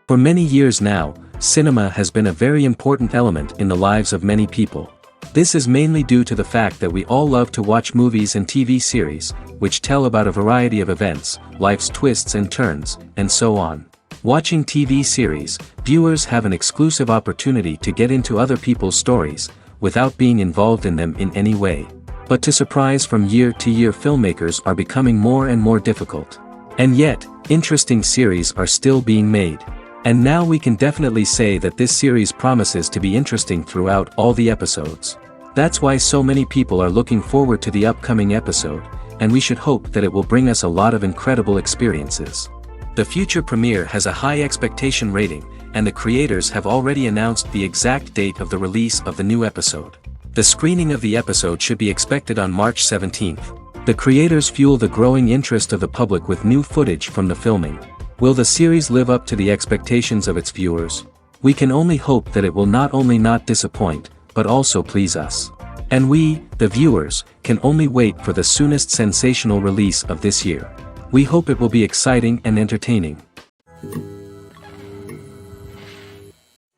For many years now, cinema has been a very important element in the lives of many people. This is mainly due to the fact that we all love to watch movies and TV series, which tell about a variety of events, life's twists and turns, and so on. Watching TV series, viewers have an exclusive opportunity to get into other people's stories, without being involved in them in any way. But to surprise from year to year, filmmakers are becoming more and more difficult. And yet, interesting series are still being made. And now we can definitely say that this series promises to be interesting throughout all the episodes. That's why so many people are looking forward to the upcoming episode, and we should hope that it will bring us a lot of incredible experiences. The future premiere has a high expectation rating, and the creators have already announced the exact date of the release of the new episode. The screening of the episode should be expected on March 17th. The creators fuel the growing interest of the public with new footage from the filming. Will the series live up to the expectations of its viewers? We can only hope that it will not only not disappoint, but also please us. And we, the viewers, can only wait for the soonest sensational release of this year. We hope it will be exciting and entertaining.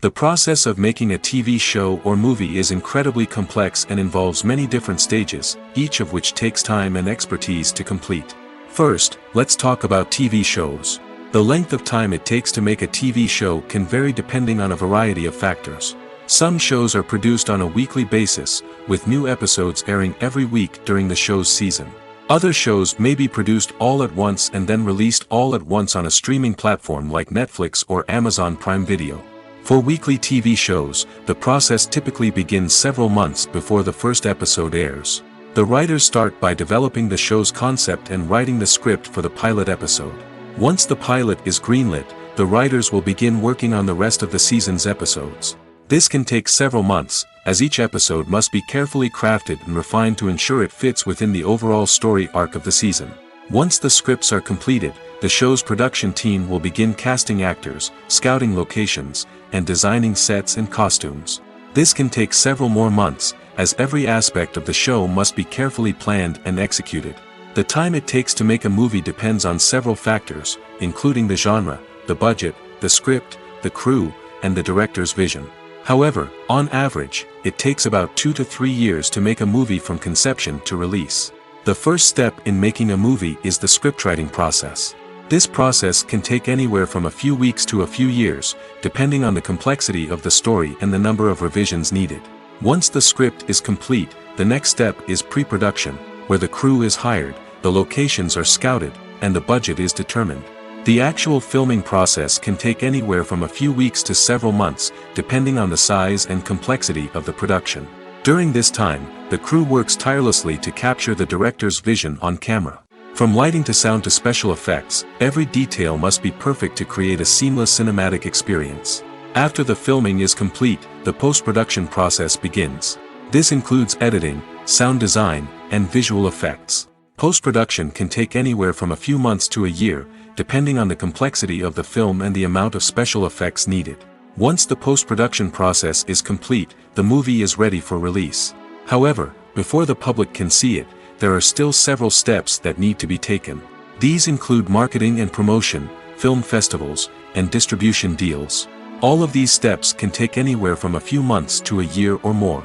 The process of making a TV show or movie is incredibly complex and involves many different stages, each of which takes time and expertise to complete. First, let's talk about TV shows. The length of time it takes to make a TV show can vary depending on a variety of factors. Some shows are produced on a weekly basis, with new episodes airing every week during the show's season. Other shows may be produced all at once and then released all at once on a streaming platform like Netflix or Amazon Prime Video. For weekly TV shows, the process typically begins several months before the first episode airs. The writers start by developing the show's concept and writing the script for the pilot episode. Once the pilot is greenlit, the writers will begin working on the rest of the season's episodes. This can take several months, as each episode must be carefully crafted and refined to ensure it fits within the overall story arc of the season. Once the scripts are completed, the show's production team will begin casting actors, scouting locations, and designing sets and costumes. This can take several more months, as every aspect of the show must be carefully planned and executed. The time it takes to make a movie depends on several factors, including the genre, the budget, the script, the crew, and the director's vision. However, on average, it takes about 2 to 3 years to make a movie from conception to release. The first step in making a movie is the scriptwriting process. This process can take anywhere from a few weeks to a few years, depending on the complexity of the story and the number of revisions needed. Once the script is complete, the next step is pre-production, where the crew is hired, the locations are scouted, and the budget is determined. The actual filming process can take anywhere from a few weeks to several months, depending on the size and complexity of the production. During this time, the crew works tirelessly to capture the director's vision on camera. From lighting to sound to special effects, every detail must be perfect to create a seamless cinematic experience. After the filming is complete, the post-production process begins. This includes editing, sound design, and visual effects. Post-production can take anywhere from a few months to a year, depending on the complexity of the film and the amount of special effects needed. Once the post-production process is complete, the movie is ready for release. However, before the public can see it, there are still several steps that need to be taken. These include marketing and promotion, film festivals, and distribution deals. All of these steps can take anywhere from a few months to a year or more.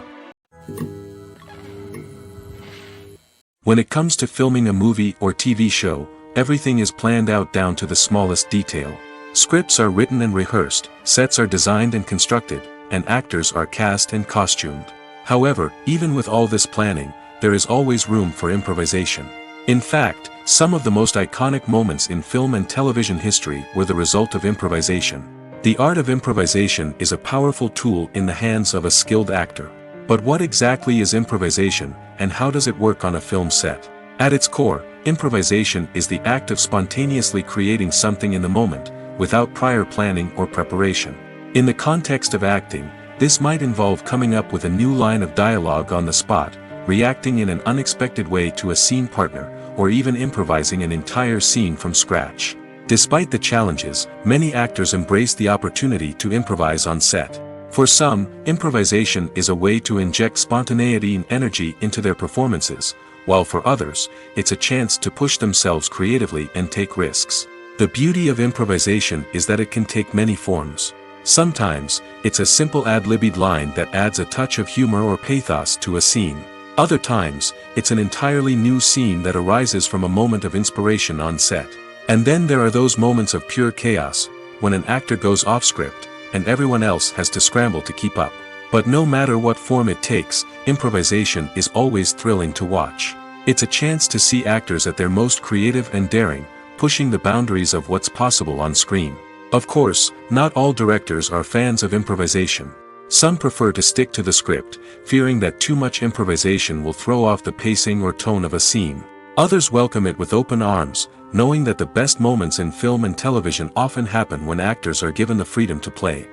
When it comes to filming a movie or TV show, everything is planned out down to the smallest detail. Scripts are written and rehearsed, sets are designed and constructed, and actors are cast and costumed. However, even with all this planning, there is always room for improvisation. In fact, some of the most iconic moments in film and television history were the result of improvisation. The art of improvisation is a powerful tool in the hands of a skilled actor. But what exactly is improvisation, and how does it work on a film set? At its core, improvisation is the act of spontaneously creating something in the moment, without prior planning or preparation. In the context of acting, this might involve coming up with a new line of dialogue on the spot, reacting in an unexpected way to a scene partner, or even improvising an entire scene from scratch. Despite the challenges, many actors embrace the opportunity to improvise on set. For some, improvisation is a way to inject spontaneity and energy into their performances, while for others, it's a chance to push themselves creatively and take risks. The The beauty of improvisation is that it can take many forms. Sometimes, it's a simple ad-libbed line that adds a touch of humor or pathos to a scene. Other times, it's an entirely new scene that arises from a moment of inspiration on set. And then there are those moments of pure chaos, when an actor goes off script, and everyone else has to scramble to keep up. But no matter what form it takes, improvisation is always thrilling to watch. It's a chance to see actors at their most creative and daring, pushing the boundaries of what's possible on screen. Of course, not all directors are fans of improvisation. Some prefer to stick to the script, fearing that too much improvisation will throw off the pacing or tone of a scene. Others welcome it with open arms, knowing that the best moments in film and television often happen when actors are given the freedom to play.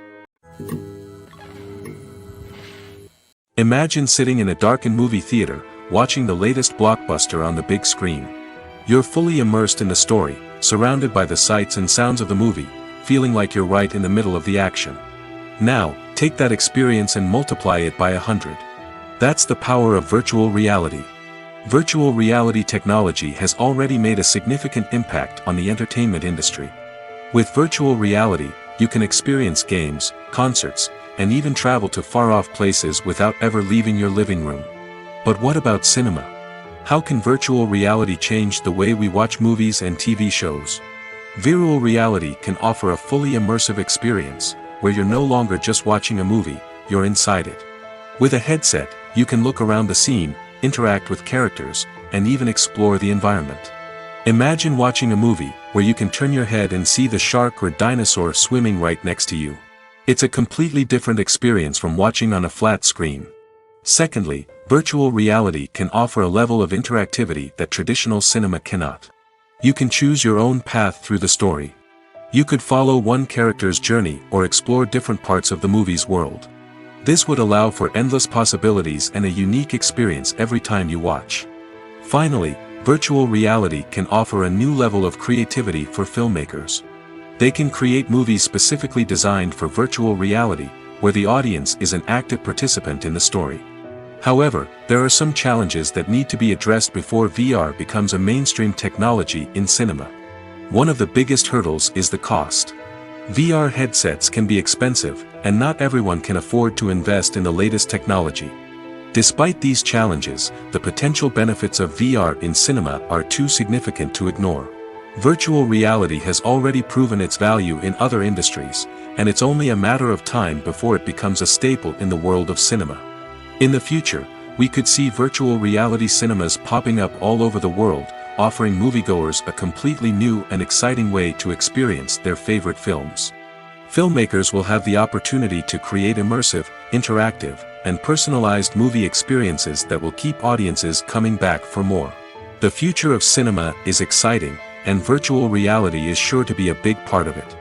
Imagine sitting in a darkened movie theater, watching the latest blockbuster on the big screen. You're fully immersed in the story, surrounded by the sights and sounds of the movie, feeling like you're right in the middle of the action. Now, take that experience and multiply it by 100. That's the power of virtual reality. Virtual reality technology has already made a significant impact on the entertainment industry. With virtual reality, you can experience games, concerts, and even travel to far-off places without ever leaving your living room. But what about cinema? How can virtual reality change the way we watch movies and TV shows? Virtual reality can offer a fully immersive experience, where you're no longer just watching a movie, you're inside it. With a headset, you can look around the scene, interact with characters, and even explore the environment. Imagine watching a movie, where you can turn your head and see the shark or dinosaur swimming right next to you. It's a completely different experience from watching on a flat screen. Secondly, virtual reality can offer a level of interactivity that traditional cinema cannot. You can choose your own path through the story. You could follow one character's journey or explore different parts of the movie's world. This would allow for endless possibilities and a unique experience every time you watch. Finally, virtual reality can offer a new level of creativity for filmmakers. They can create movies specifically designed for virtual reality, where the audience is an active participant in the story. However, there are some challenges that need to be addressed before VR becomes a mainstream technology in cinema. One of the biggest hurdles is the cost. VR headsets can be expensive, and not everyone can afford to invest in the latest technology. Despite these challenges, the potential benefits of VR in cinema are too significant to ignore. Virtual reality has already proven its value in other industries, and it's only a matter of time before it becomes a staple in the world of cinema. In the future, we could see virtual reality cinemas popping up all over the world, offering moviegoers a completely new and exciting way to experience their favorite films. Filmmakers will have the opportunity to create immersive, interactive, and personalized movie experiences that will keep audiences coming back for more. The future of cinema is exciting, and virtual reality is sure to be a big part of it.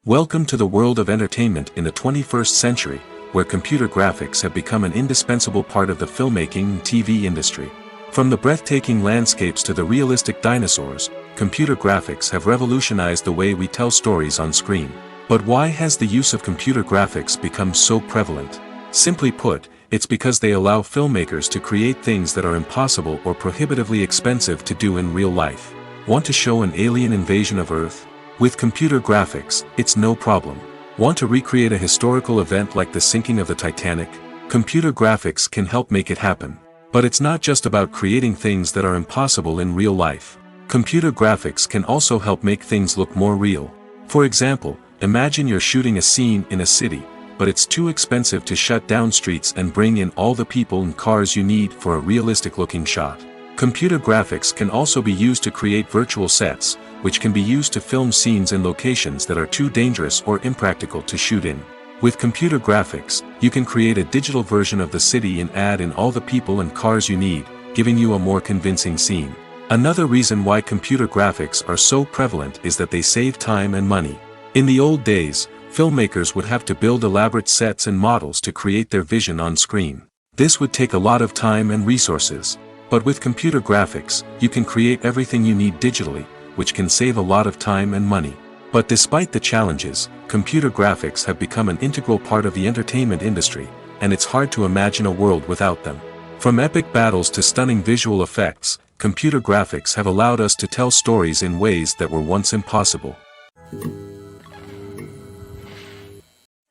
Welcome to the world of entertainment in the 21st century, where computer graphics have become an indispensable part of the filmmaking and TV industry. From the breathtaking landscapes to the realistic dinosaurs, computer graphics have revolutionized the way we tell stories on screen. But why has the use of computer graphics become so prevalent? Simply put, it's because they allow filmmakers to create things that are impossible or prohibitively expensive to do in real life. Want to show an alien invasion of Earth? With computer graphics, it's no problem. Want to recreate a historical event like the sinking of the Titanic? Computer graphics can help make it happen. But it's not just about creating things that are impossible in real life. Computer graphics can also help make things look more real. For example, imagine you're shooting a scene in a city, but it's too expensive to shut down streets and bring in all the people and cars you need for a realistic-looking shot. Computer graphics can also be used to create virtual sets, which can be used to film scenes in locations that are too dangerous or impractical to shoot in. With computer graphics, you can create a digital version of the city and add in all the people and cars you need, giving you a more convincing scene. Another reason why computer graphics are so prevalent is that they save time and money. In the old days, filmmakers would have to build elaborate sets and models to create their vision on screen. This would take a lot of time and resources. But with computer graphics, you can create everything you need digitally, which can save a lot of time and money. But despite the challenges, computer graphics have become an integral part of the entertainment industry, and it's hard to imagine a world without them. From epic battles to stunning visual effects, computer graphics have allowed us to tell stories in ways that were once impossible.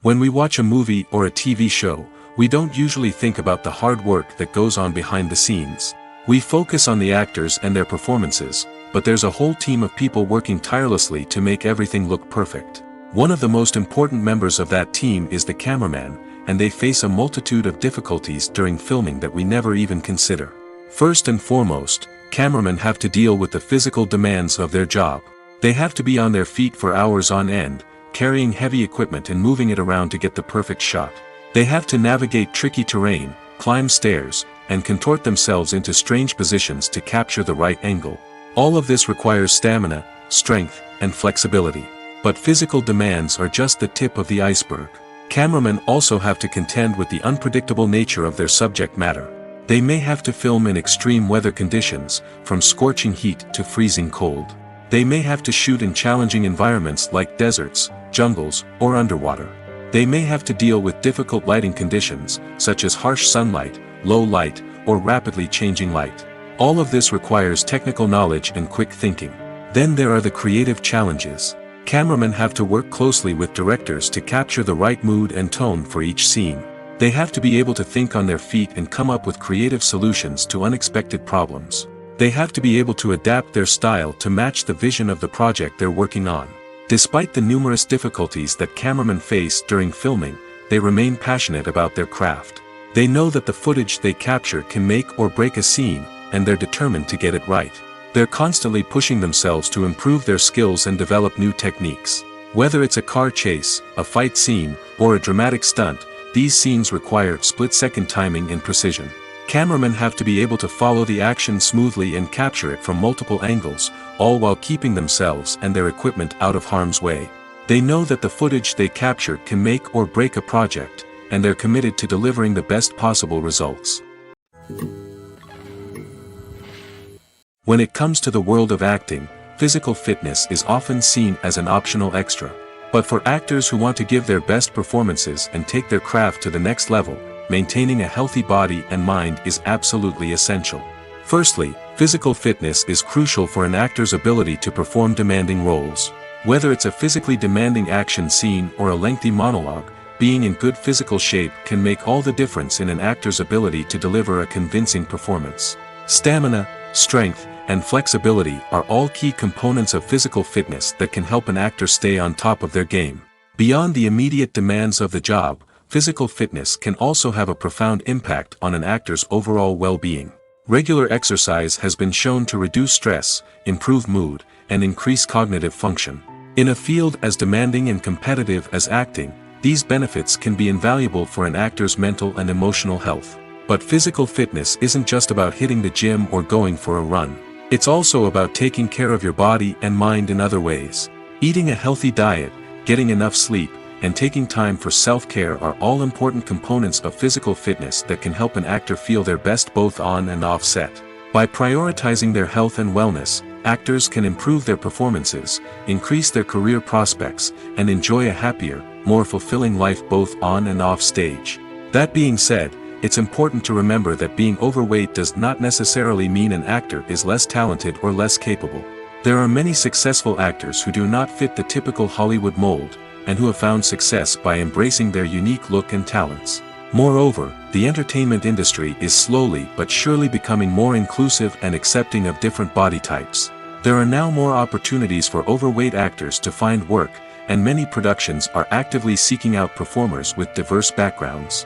When we watch a movie or a TV show, we don't usually think about the hard work that goes on behind the scenes. We focus on the actors and their performances, but there's a whole team of people working tirelessly to make everything look perfect. One of the most important members of that team is the cameraman, and they face a multitude of difficulties during filming that we never even consider. First and foremost, cameramen have to deal with the physical demands of their job. They have to be on their feet for hours on end, carrying heavy equipment and moving it around to get the perfect shot. They have to navigate tricky terrain, climb stairs, and contort themselves into strange positions to capture the right angle. All of this requires stamina, strength, and flexibility. But physical demands are just the tip of the iceberg. Cameramen also have to contend with the unpredictable nature of their subject matter. They may have to film in extreme weather conditions, from scorching heat to freezing cold. They may have to shoot in challenging environments like deserts, jungles, or underwater. They may have to deal with difficult lighting conditions, such as harsh sunlight, low light, or rapidly changing light. All of this requires technical knowledge and quick thinking. Then there are the creative challenges. Cameramen have to work closely with directors to capture the right mood and tone for each scene. They have to be able to think on their feet and come up with creative solutions to unexpected problems. They have to be able to adapt their style to match the vision of the project they're working on. Despite the numerous difficulties that cameramen face during filming, they remain passionate about their craft. They know that the footage they capture can make or break a scene, and they're determined to get it right. They're constantly pushing themselves to improve their skills and develop new techniques. Whether it's a car chase, a fight scene, or a dramatic stunt, these scenes require split-second timing and precision. Cameramen have to be able to follow the action smoothly and capture it from multiple angles, all while keeping themselves and their equipment out of harm's way. They know that the footage they capture can make or break a project, and they're committed to delivering the best possible results. When it comes to the world of acting, physical fitness is often seen as an optional extra. But for actors who want to give their best performances and take their craft to the next level, maintaining a healthy body and mind is absolutely essential. Firstly, physical fitness is crucial for an actor's ability to perform demanding roles. Whether it's a physically demanding action scene or a lengthy monologue, being in good physical shape can make all the difference in an actor's ability to deliver a convincing performance. Stamina, strength, and flexibility are all key components of physical fitness that can help an actor stay on top of their game. Beyond the immediate demands of the job, physical fitness can also have a profound impact on an actor's overall well-being. Regular exercise has been shown to reduce stress, improve mood, and increase cognitive function. In a field as demanding and competitive as acting, these benefits can be invaluable for an actor's mental and emotional health. But physical fitness isn't just about hitting the gym or going for a run. It's also about taking care of your body and mind in other ways. Eating a healthy diet, getting enough sleep, and taking time for self-care are all important components of physical fitness that can help an actor feel their best both on and off set. By prioritizing their health and wellness, actors can improve their performances, increase their career prospects, and enjoy a happier, more fulfilling life both on and off stage. That being said, it's important to remember that being overweight does not necessarily mean an actor is less talented or less capable. There are many successful actors who do not fit the typical Hollywood mold, and who have found success by embracing their unique look and talents. Moreover, the entertainment industry is slowly but surely becoming more inclusive and accepting of different body types. There are now more opportunities for overweight actors to find work, and many productions are actively seeking out performers with diverse backgrounds.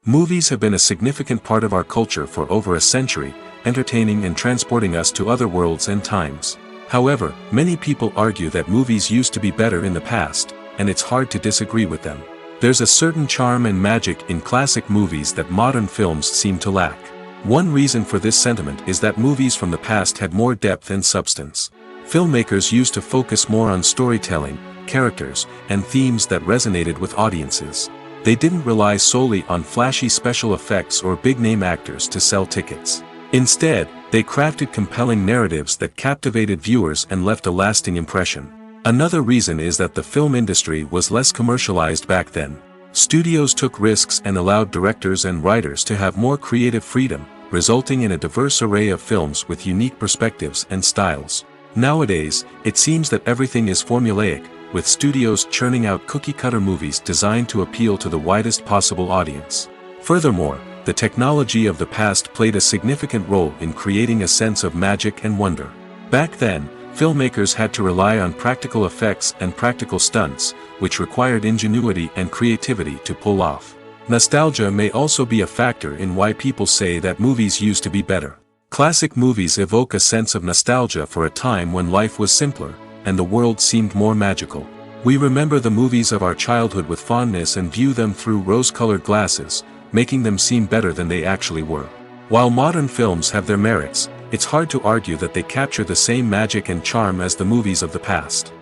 Movies have been a significant part of our culture for over a century, entertaining and transporting us to other worlds and times. However, many people argue that movies used to be better in the past, and it's hard to disagree with them. There's a certain charm and magic in classic movies that modern films seem to lack. One reason for this sentiment is that movies from the past had more depth and substance. Filmmakers used to focus more on storytelling, characters, and themes that resonated with audiences. They didn't rely solely on flashy special effects or big-name actors to sell tickets. Instead, they crafted compelling narratives that captivated viewers and left a lasting impression. Another reason is that the film industry was less commercialized back then. Studios took risks and allowed directors and writers to have more creative freedom, resulting in a diverse array of films with unique perspectives and styles. Nowadays, it seems that everything is formulaic, with studios churning out cookie-cutter movies designed to appeal to the widest possible audience. Furthermore, the technology of the past played a significant role in creating a sense of magic and wonder. Back then, filmmakers had to rely on practical effects and practical stunts, which required ingenuity and creativity to pull off. Nostalgia may also be a factor in why people say that movies used to be better. Classic movies evoke a sense of nostalgia for a time when life was simpler, and the world seemed more magical. We remember the movies of our childhood with fondness and view them through rose-colored glasses, making them seem better than they actually were. While modern films have their merits, it's hard to argue that they capture the same magic and charm as the movies of the past.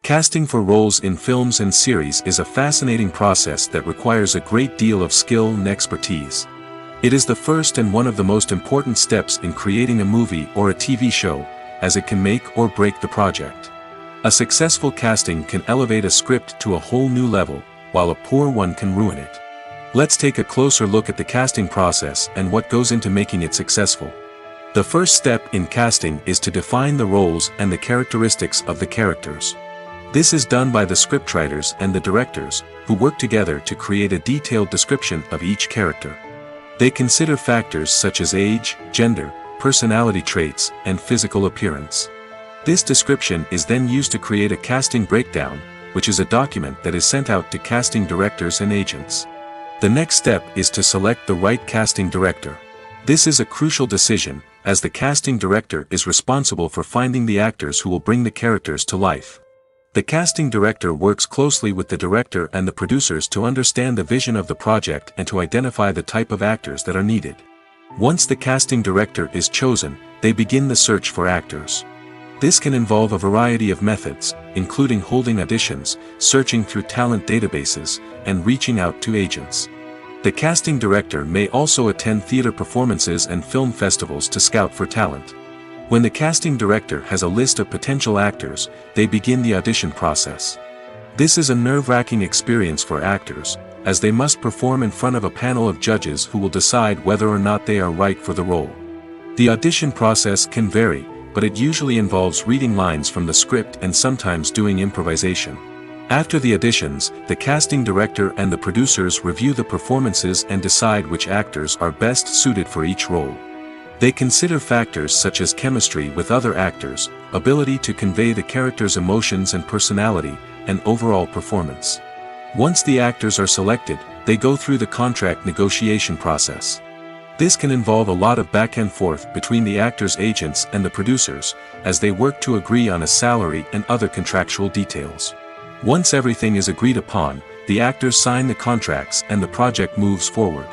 Casting for roles in films and series is a fascinating process that requires a great deal of skill and expertise. It is the first and one of the most important steps in creating a movie or a TV show, as it can make or break the project. A successful casting can elevate a script to a whole new level, while a poor one can ruin it. Let's take a closer look at the casting process and what goes into making it successful. The first step in casting is to define the roles and the characteristics of the characters. This is done by the scriptwriters and the directors, who work together to create a detailed description of each character. They consider factors such as age, gender, personality traits, and physical appearance. This description is then used to create a casting breakdown, which is a document that is sent out to casting directors and agents. The next step is to select the right casting director. This is a crucial decision, as the casting director is responsible for finding the actors who will bring the characters to life. The casting director works closely with the director and the producers to understand the vision of the project and to identify the type of actors that are needed. Once the casting director is chosen, they begin the search for actors. This can involve a variety of methods, including holding auditions, searching through talent databases, and reaching out to agents. The casting director may also attend theater performances and film festivals to scout for talent. When the casting director has a list of potential actors, they begin the audition process. This is a nerve-wracking experience for actors, as they must perform in front of a panel of judges who will decide whether or not they are right for the role. The audition process can vary, but it usually involves reading lines from the script and sometimes doing improvisation. After the auditions, the casting director and the producers review the performances and decide which actors are best suited for each role. They consider factors such as chemistry with other actors, ability to convey the character's emotions and personality, and overall performance. Once the actors are selected, they go through the contract negotiation process. This can involve a lot of back and forth between the actors' agents and the producers, as they work to agree on a salary and other contractual details. Once everything is agreed upon, the actors sign the contracts and the project moves forward.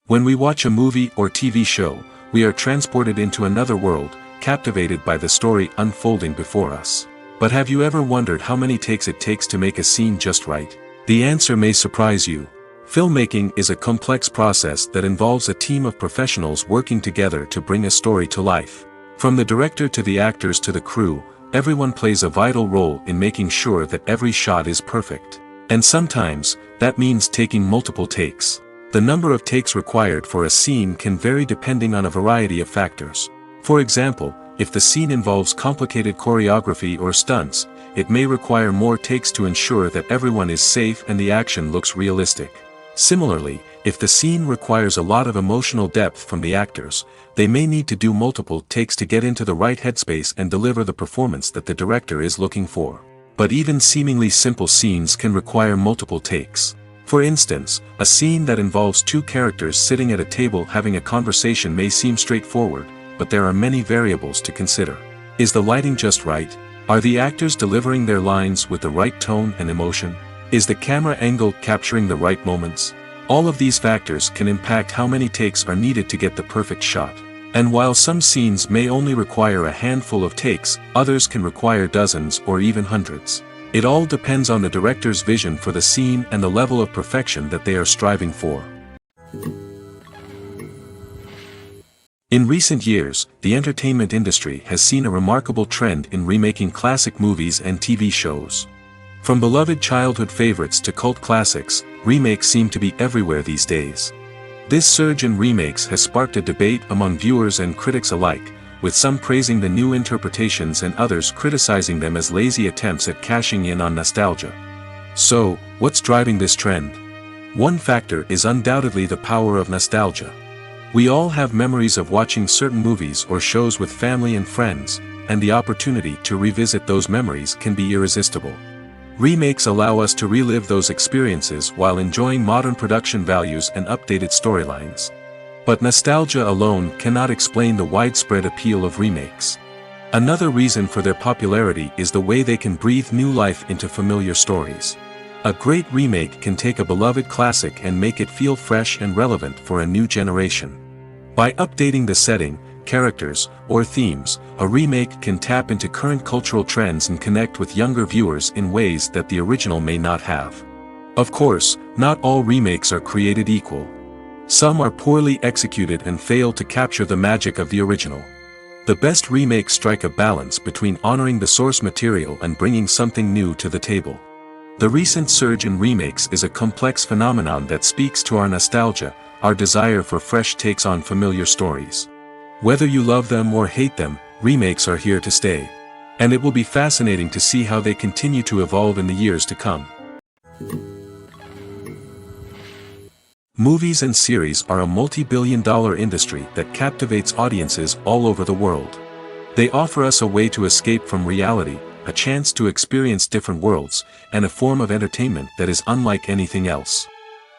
When we watch a movie or TV show, we are transported into another world, captivated by the story unfolding before us. But have you ever wondered how many takes it takes to make a scene just right? The answer may surprise you. Filmmaking is a complex process that involves a team of professionals working together to bring a story to life. From the director to the actors to the crew, everyone plays a vital role in making sure that every shot is perfect. And sometimes, that means taking multiple takes. The number of takes required for a scene can vary depending on a variety of factors. For example, if the scene involves complicated choreography or stunts, it may require more takes to ensure that everyone is safe and the action looks realistic. Similarly, if the scene requires a lot of emotional depth from the actors, they may need to do multiple takes to get into the right headspace and deliver the performance that the director is looking for. But even seemingly simple scenes can require multiple takes. For instance, a scene that involves two characters sitting at a table having a conversation may seem straightforward, but there are many variables to consider. Is the lighting just right? Are the actors delivering their lines with the right tone and emotion? Is the camera angle capturing the right moments? All of these factors can impact how many takes are needed to get the perfect shot. And while some scenes may only require a handful of takes, others can require dozens or even hundreds. It all depends on the director's vision for the scene and the level of perfection that they are striving for. In recent years, the entertainment industry has seen a remarkable trend in remaking classic movies and TV shows. From beloved childhood favorites to cult classics, remakes seem to be everywhere these days. This surge in remakes has sparked a debate among viewers and critics alike, with some praising the new interpretations and others criticizing them as lazy attempts at cashing in on nostalgia. So, what's driving this trend? One factor is undoubtedly the power of nostalgia. We all have memories of watching certain movies or shows with family and friends, and the opportunity to revisit those memories can be irresistible. Remakes allow us to relive those experiences while enjoying modern production values and updated storylines. But nostalgia alone cannot explain the widespread appeal of remakes. Another reason for their popularity is the way they can breathe new life into familiar stories. A great remake can take a beloved classic and make it feel fresh and relevant for a new generation. By updating the setting, characters, or themes, a remake can tap into current cultural trends and connect with younger viewers in ways that the original may not have. Of course, not all remakes are created equal. Some are poorly executed and fail to capture the magic of the original. The best remakes strike a balance between honoring the source material and bringing something new to the table. The recent surge in remakes is a complex phenomenon that speaks to our nostalgia, our desire for fresh takes on familiar stories. Whether you love them or hate them, remakes are here to stay. And it will be fascinating to see how they continue to evolve in the years to come. Movies and series are a multi-billion-dollar industry that captivates audiences all over the world. They offer us a way to escape from reality, a chance to experience different worlds, and a form of entertainment that is unlike anything else.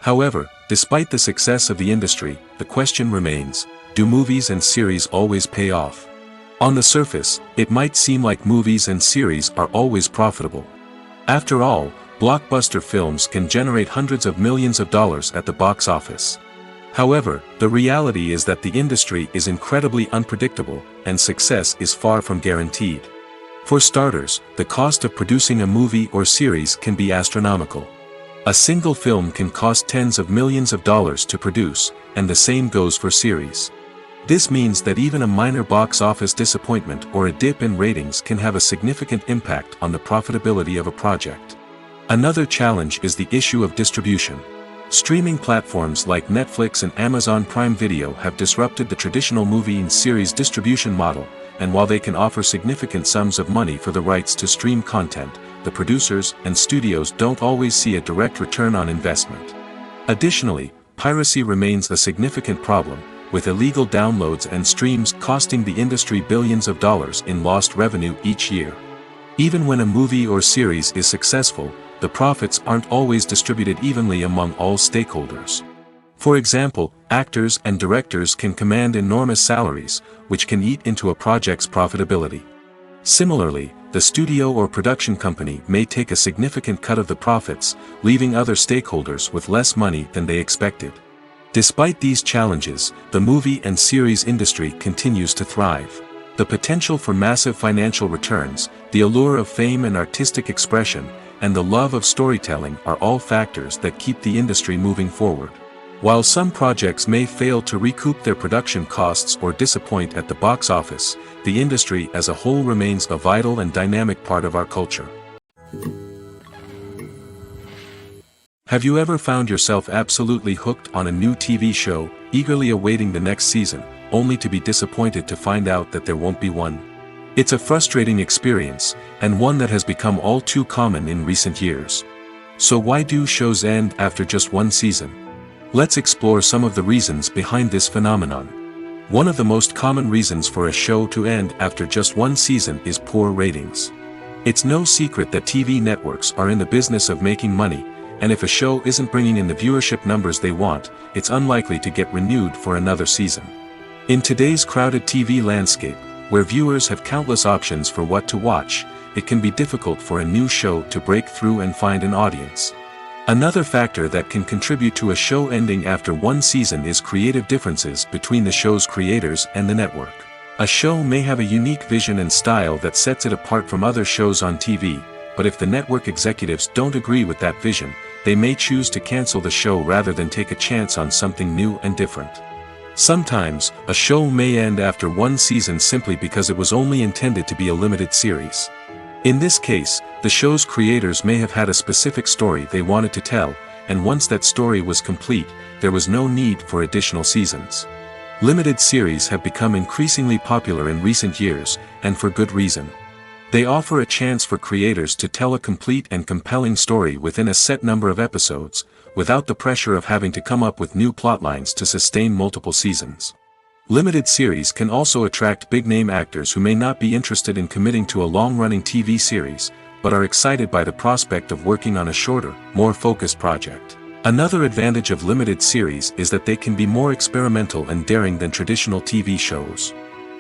However, despite the success of the industry, the question remains, do movies and series always pay off? On the surface, it might seem like movies and series are always profitable. After all, blockbuster films can generate hundreds of millions of dollars at the box office. However, the reality is that the industry is incredibly unpredictable, and success is far from guaranteed. For starters, the cost of producing a movie or series can be astronomical. A single film can cost tens of millions of dollars to produce, and the same goes for series. This means that even a minor box office disappointment or a dip in ratings can have a significant impact on the profitability of a project. Another challenge is the issue of distribution. Streaming platforms like Netflix and Amazon Prime Video have disrupted the traditional movie and series distribution model, and while they can offer significant sums of money for the rights to stream content, the producers and studios don't always see a direct return on investment. Additionally, piracy remains a significant problem, with illegal downloads and streams costing the industry billions of dollars in lost revenue each year. Even when a movie or series is successful, the profits aren't always distributed evenly among all stakeholders. For example, actors and directors can command enormous salaries, which can eat into a project's profitability. Similarly, the studio or production company may take a significant cut of the profits, leaving other stakeholders with less money than they expected. Despite these challenges, the movie and series industry continues to thrive. The potential for massive financial returns, the allure of fame and artistic expression, and the love of storytelling are all factors that keep the industry moving forward. While some projects may fail to recoup their production costs or disappoint at the box office, the industry as a whole remains a vital and dynamic part of our culture. Have you ever found yourself absolutely hooked on a new TV show, eagerly awaiting the next season, only to be disappointed to find out that there won't be one? It's a frustrating experience, and one that has become all too common in recent years. So why do shows end after just one season? Let's explore some of the reasons behind this phenomenon. One of the most common reasons for a show to end after just one season is poor ratings. It's no secret that TV networks are in the business of making money, and if a show isn't bringing in the viewership numbers they want, it's unlikely to get renewed for another season. In today's crowded TV landscape, where viewers have countless options for what to watch, it can be difficult for a new show to break through and find an audience. Another factor that can contribute to a show ending after one season is creative differences between the show's creators and the network. A show may have a unique vision and style that sets it apart from other shows on TV, but if the network executives don't agree with that vision, they may choose to cancel the show rather than take a chance on something new and different. Sometimes, a show may end after one season simply because it was only intended to be a limited series. In this case, the show's creators may have had a specific story they wanted to tell, and once that story was complete, there was no need for additional seasons. Limited series have become increasingly popular in recent years, and for good reason. They offer a chance for creators to tell a complete and compelling story within a set number of episodes, without the pressure of having to come up with new plotlines to sustain multiple seasons. Limited series can also attract big-name actors who may not be interested in committing to a long-running TV series, but are excited by the prospect of working on a shorter, more focused project. Another advantage of limited series is that they can be more experimental and daring than traditional TV shows.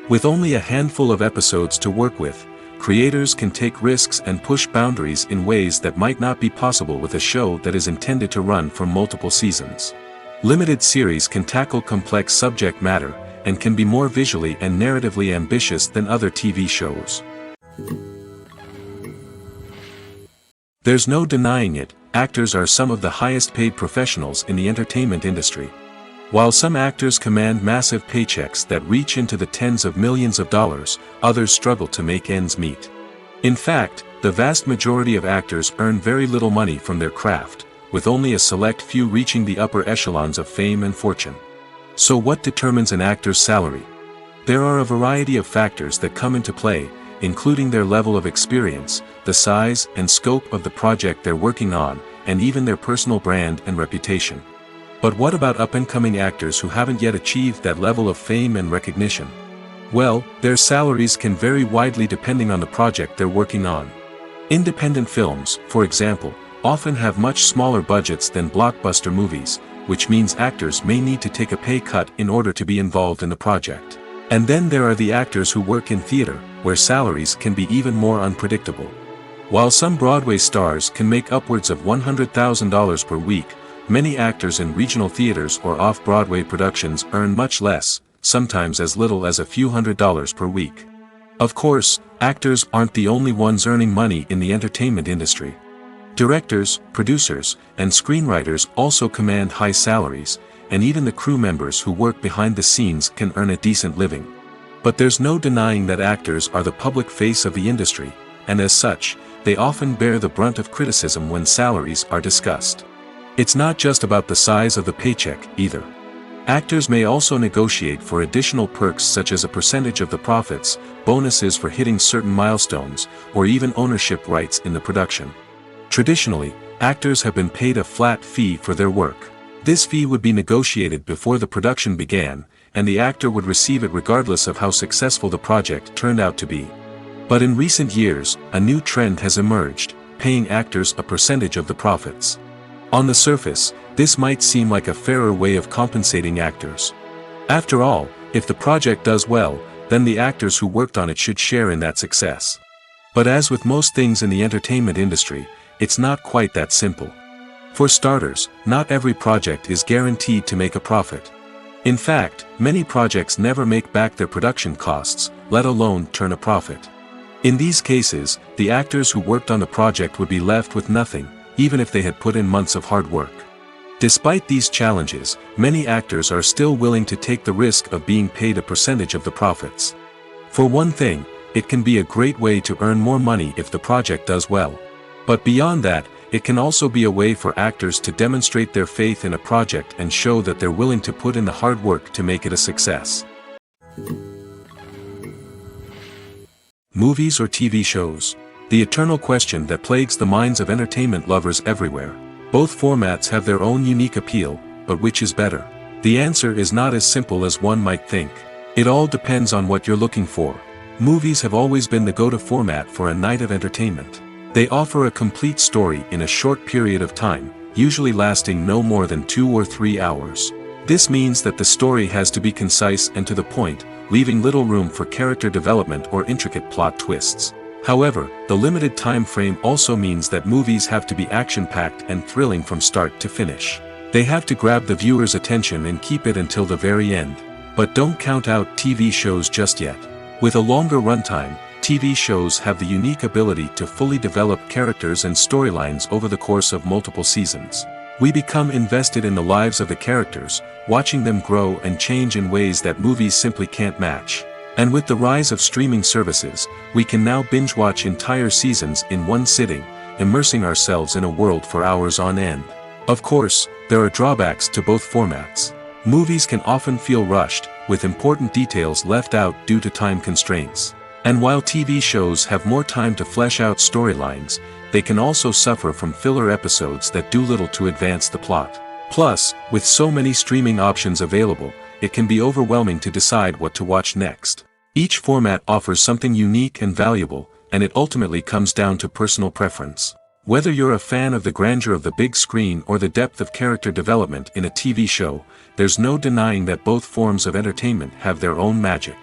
With only a handful of episodes to work with, creators can take risks and push boundaries in ways that might not be possible with a show that is intended to run for multiple seasons. Limited series can tackle complex subject matter, and can be more visually and narratively ambitious than other TV shows. There's no denying it, actors are some of the highest paid professionals in the entertainment industry. While some actors command massive paychecks that reach into the tens of millions of dollars, others struggle to make ends meet. In fact, the vast majority of actors earn very little money from their craft, with only a select few reaching the upper echelons of fame and fortune. So what determines an actor's salary? There are a variety of factors that come into play, including their level of experience, the size and scope of the project they're working on, and even their personal brand and reputation. But what about up-and-coming actors who haven't yet achieved that level of fame and recognition? Well, their salaries can vary widely depending on the project they're working on. Independent films, for example, often have much smaller budgets than blockbuster movies, which means actors may need to take a pay cut in order to be involved in the project. And then there are the actors who work in theater, where salaries can be even more unpredictable. While some Broadway stars can make upwards of $100,000 per week, many actors in regional theaters or off-Broadway productions earn much less, sometimes as little as a few $100s per week. Of course, actors aren't the only ones earning money in the entertainment industry. Directors, producers, and screenwriters also command high salaries, and even the crew members who work behind the scenes can earn a decent living. But there's no denying that actors are the public face of the industry, and as such, they often bear the brunt of criticism when salaries are discussed. It's not just about the size of the paycheck, either. Actors may also negotiate for additional perks such as a percentage of the profits, bonuses for hitting certain milestones, or even ownership rights in the production. Traditionally, actors have been paid a flat fee for their work. This fee would be negotiated before the production began, and the actor would receive it regardless of how successful the project turned out to be. But in recent years, a new trend has emerged, paying actors a percentage of the profits. On the surface, this might seem like a fairer way of compensating actors. After all, if the project does well, then the actors who worked on it should share in that success. But as with most things in the entertainment industry, it's not quite that simple. For starters, not every project is guaranteed to make a profit. In fact, many projects never make back their production costs, let alone turn a profit. In these cases, the actors who worked on the project would be left with nothing, even if they had put in months of hard work. Despite these challenges, many actors are still willing to take the risk of being paid a percentage of the profits. For one thing, it can be a great way to earn more money if the project does well. But beyond that, it can also be a way for actors to demonstrate their faith in a project and show that they're willing to put in the hard work to make it a success. Movies or TV shows? The eternal question that plagues the minds of entertainment lovers everywhere. Both formats have their own unique appeal, but which is better? The answer is not as simple as one might think. It all depends on what you're looking for. Movies have always been the go-to format for a night of entertainment. They offer a complete story in a short period of time, usually lasting no more than 2 or 3 hours. This means that the story has to be concise and to the point, leaving little room for character development or intricate plot twists. However, the limited time frame also means that movies have to be action-packed and thrilling from start to finish. They have to grab the viewer's attention and keep it until the very end. But don't count out TV shows just yet. With a longer runtime, TV shows have the unique ability to fully develop characters and storylines over the course of multiple seasons. We become invested in the lives of the characters, watching them grow and change in ways that movies simply can't match. And with the rise of streaming services, we can now binge-watch entire seasons in one sitting, immersing ourselves in a world for hours on end. Of course, there are drawbacks to both formats. Movies can often feel rushed, with important details left out due to time constraints. And while TV shows have more time to flesh out storylines, they can also suffer from filler episodes that do little to advance the plot. Plus, with so many streaming options available, it can be overwhelming to decide what to watch next. Each format offers something unique and valuable, and it ultimately comes down to personal preference. Whether you're a fan of the grandeur of the big screen or the depth of character development in a TV show, there's no denying that both forms of entertainment have their own magic.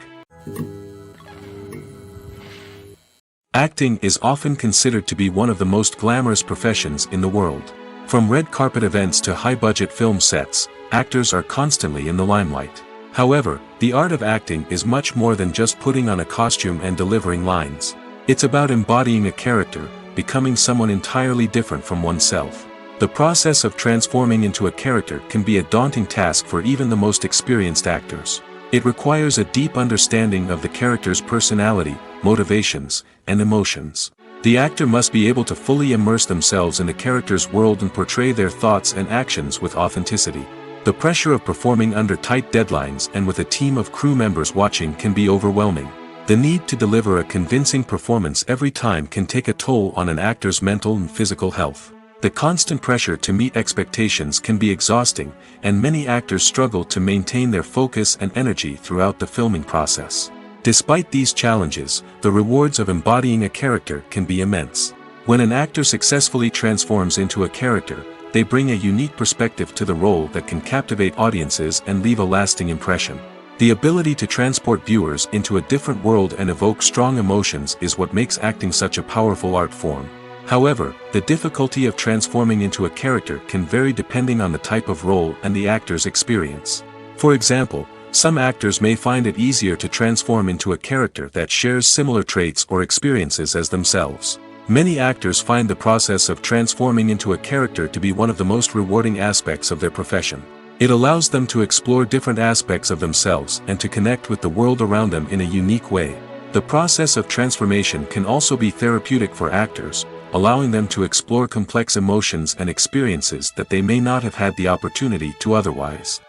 Acting is often considered to be one of the most glamorous professions in the world. From red carpet events to high-budget film sets, actors are constantly in the limelight. However, the art of acting is much more than just putting on a costume and delivering lines. It's about embodying a character, becoming someone entirely different from oneself. The process of transforming into a character can be a daunting task for even the most experienced actors. It requires a deep understanding of the character's personality, motivations, and emotions. The actor must be able to fully immerse themselves in the character's world and portray their thoughts and actions with authenticity. The pressure of performing under tight deadlines and with a team of crew members watching can be overwhelming. The need to deliver a convincing performance every time can take a toll on an actor's mental and physical health. The constant pressure to meet expectations can be exhausting, and many actors struggle to maintain their focus and energy throughout the filming process. Despite these challenges, the rewards of embodying a character can be immense. When an actor successfully transforms into a character, they bring a unique perspective to the role that can captivate audiences and leave a lasting impression. The ability to transport viewers into a different world and evoke strong emotions is what makes acting such a powerful art form. However, the difficulty of transforming into a character can vary depending on the type of role and the actor's experience. For example, some actors may find it easier to transform into a character that shares similar traits or experiences as themselves. Many actors find the process of transforming into a character to be one of the most rewarding aspects of their profession. It allows them to explore different aspects of themselves and to connect with the world around them in a unique way. The process of transformation can also be therapeutic for actors, allowing them to explore complex emotions and experiences that they may not have had the opportunity to otherwise.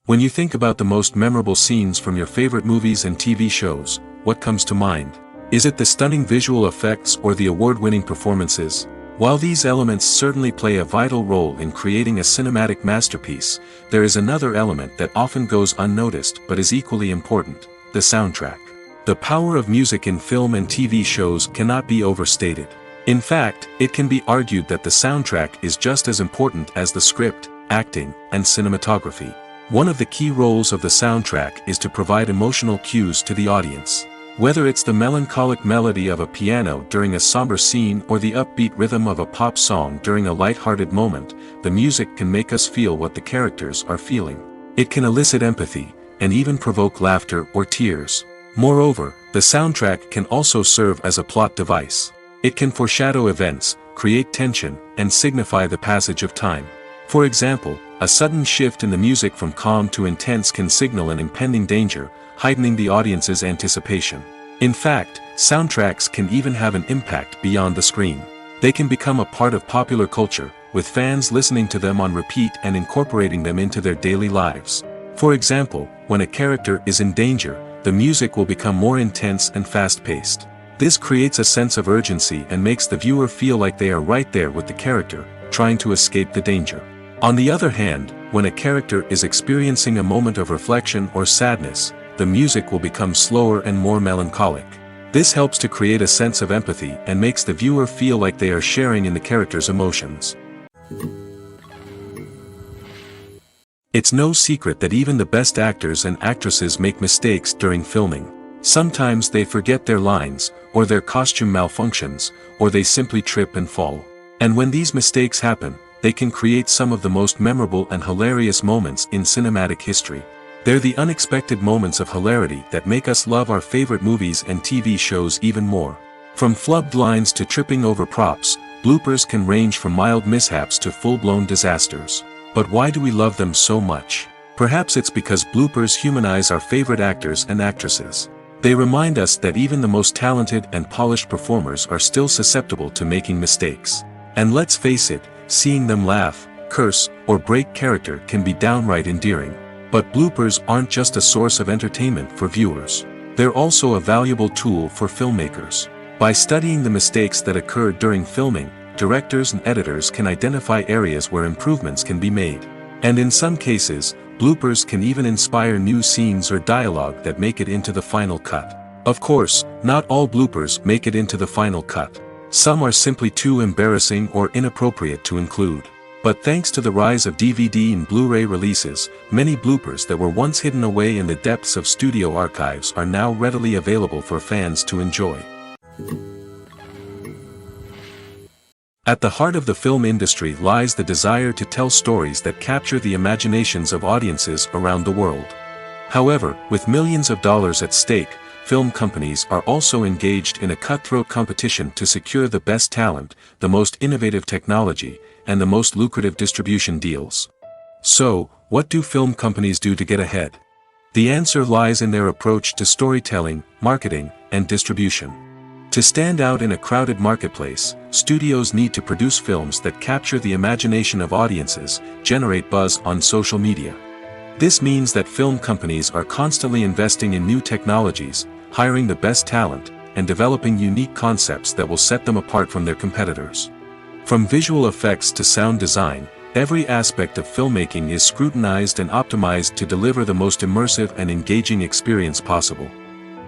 When you think about the most memorable scenes from your favorite movies and TV shows, what comes to mind? Is it the stunning visual effects or the award-winning performances? While these elements certainly play a vital role in creating a cinematic masterpiece, there is another element that often goes unnoticed but is equally important: the soundtrack. The power of music in film and TV shows cannot be overstated. In fact, it can be argued that the soundtrack is just as important as the script, acting, and cinematography. One of the key roles of the soundtrack is to provide emotional cues to the audience. Whether it's the melancholic melody of a piano during a somber scene or the upbeat rhythm of a pop song during a light-hearted moment, the music can make us feel what the characters are feeling. It can elicit empathy, and even provoke laughter or tears. Moreover, the soundtrack can also serve as a plot device. It can foreshadow events, create tension, and signify the passage of time. For example, a sudden shift in the music from calm to intense can signal an impending danger, heightening the audience's anticipation. In fact, soundtracks can even have an impact beyond the screen. They can become a part of popular culture, with fans listening to them on repeat and incorporating them into their daily lives. For example, when a character is in danger, the music will become more intense and fast-paced. This creates a sense of urgency and makes the viewer feel like they are right there with the character, trying to escape the danger. On the other hand, when a character is experiencing a moment of reflection or sadness, the music will become slower and more melancholic. This helps to create a sense of empathy and makes the viewer feel like they are sharing in the character's emotions. It's no secret that even the best actors and actresses make mistakes during filming. Sometimes they forget their lines, or their costume malfunctions, or they simply trip and fall. And when these mistakes happen, they can create some of the most memorable and hilarious moments in cinematic history. They're the unexpected moments of hilarity that make us love our favorite movies and TV shows even more. From flubbed lines to tripping over props, Bloopers can range from mild mishaps to full-blown disasters. But why do we love them so much? Perhaps it's because bloopers humanize our favorite actors and actresses. They remind us that even the most talented and polished performers are still susceptible to making mistakes. And let's face it, seeing them laugh, curse, or break character can be downright endearing. But bloopers aren't just a source of entertainment for viewers. They're also a valuable tool for filmmakers. By studying the mistakes that occur during filming, directors and editors can identify areas where improvements can be made. And in some cases, bloopers can even inspire new scenes or dialogue that make it into the final cut. Of course, not all bloopers make it into the final cut. Some are simply too embarrassing or inappropriate to include. But thanks to the rise of DVD and Blu-ray releases, many bloopers that were once hidden away in the depths of studio archives are now readily available for fans to enjoy. At the heart of the film industry lies the desire to tell stories that capture the imaginations of audiences around the world. However, with millions of dollars at stake, film companies are also engaged in a cutthroat competition to secure the best talent, the most innovative technology, and the most lucrative distribution deals. So, what do film companies do to get ahead? The answer lies in their approach to storytelling, marketing, and distribution. To stand out in a crowded marketplace, studios need to produce films that capture the imagination of audiences, generate buzz on social media. This means that film companies are constantly investing in new technologies, hiring the best talent, and developing unique concepts that will set them apart from their competitors. From visual effects to sound design, every aspect of filmmaking is scrutinized and optimized to deliver the most immersive and engaging experience possible.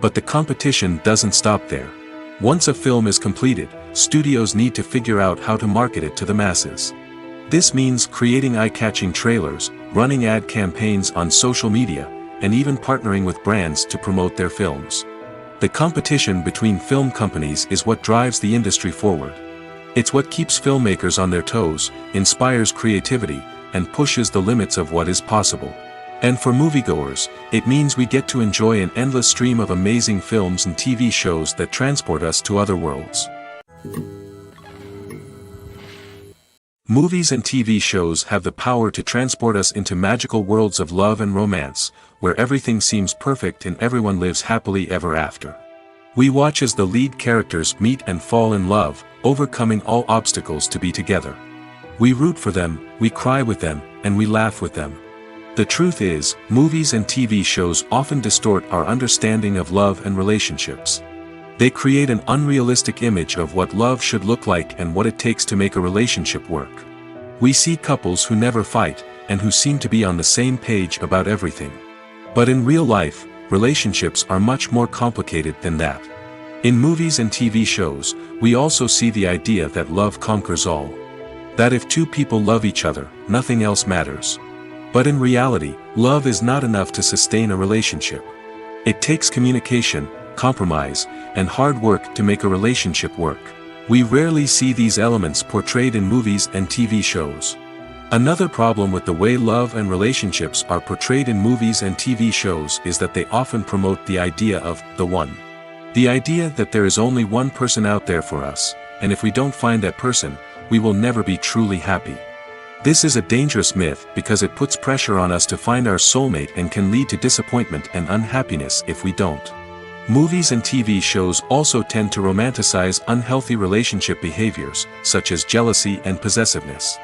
But the competition doesn't stop there. Once a film is completed, studios need to figure out how to market it to the masses. This means creating eye-catching trailers, running ad campaigns on social media, and even partnering with brands to promote their films. The competition between film companies is what drives the industry forward. It's what keeps filmmakers on their toes, inspires creativity, and pushes the limits of what is possible. And for moviegoers, it means we get to enjoy an endless stream of amazing films and TV shows that transport us to other worlds. Movies and TV shows have the power to transport us into magical worlds of love and romance, where everything seems perfect and everyone lives happily ever after. We watch as the lead characters meet and fall in love, overcoming all obstacles to be together. We root for them, we cry with them, and we laugh with them. The truth is, movies and TV shows often distort our understanding of love and relationships. They create an unrealistic image of what love should look like and what it takes to make a relationship work. We see couples who never fight, and who seem to be on the same page about everything. But in real life, relationships are much more complicated than that. In movies and TV shows, we also see the idea that love conquers all. That if two people love each other, nothing else matters. But in reality, love is not enough to sustain a relationship. It takes communication, compromise, and hard work to make a relationship work. We rarely see these elements portrayed in movies and TV shows. Another problem with the way love and relationships are portrayed in movies and TV shows is that they often promote the idea of the one. The idea that there is only one person out there for us, and if we don't find that person, we will never be truly happy. This is a dangerous myth because it puts pressure on us to find our soulmate and can lead to disappointment and unhappiness if we don't. Movies and TV shows also tend to romanticize unhealthy relationship behaviors, such as jealousy and possessiveness.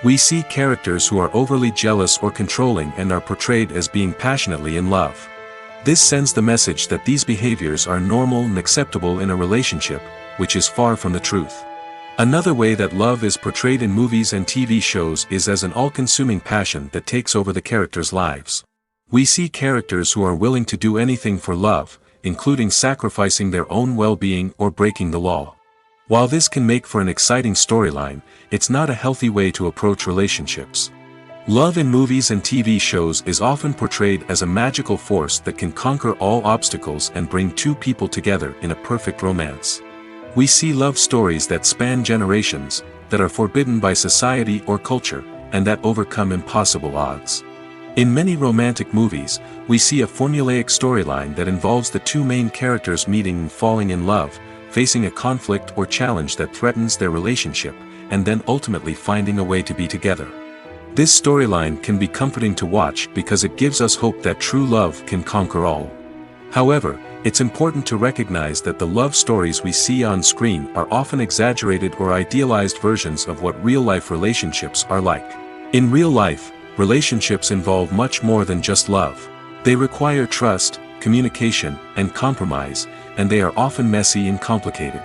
We see characters who are overly jealous or controlling and are portrayed as being passionately in love. This sends the message that these behaviors are normal and acceptable in a relationship, which is far from the truth. Another way that love is portrayed in movies and TV shows is as an all-consuming passion that takes over the characters' lives. We see characters who are willing to do anything for love, including sacrificing their own well-being or breaking the law. While this can make for an exciting storyline, it's not a healthy way to approach relationships. Love in movies and TV shows is often portrayed as a magical force that can conquer all obstacles and bring two people together in a perfect romance. We see love stories that span generations, that are forbidden by society or culture, and that overcome impossible odds. In many romantic movies, we see a formulaic storyline that involves the two main characters meeting and falling in love, facing a conflict or challenge that threatens their relationship, and then ultimately finding a way to be together. This storyline can be comforting to watch because it gives us hope that true love can conquer all. However, it's important to recognize that the love stories we see on screen are often exaggerated or idealized versions of what real-life relationships are like. In real life, relationships involve much more than just love. They require trust, communication, and compromise, and they are often messy and complicated.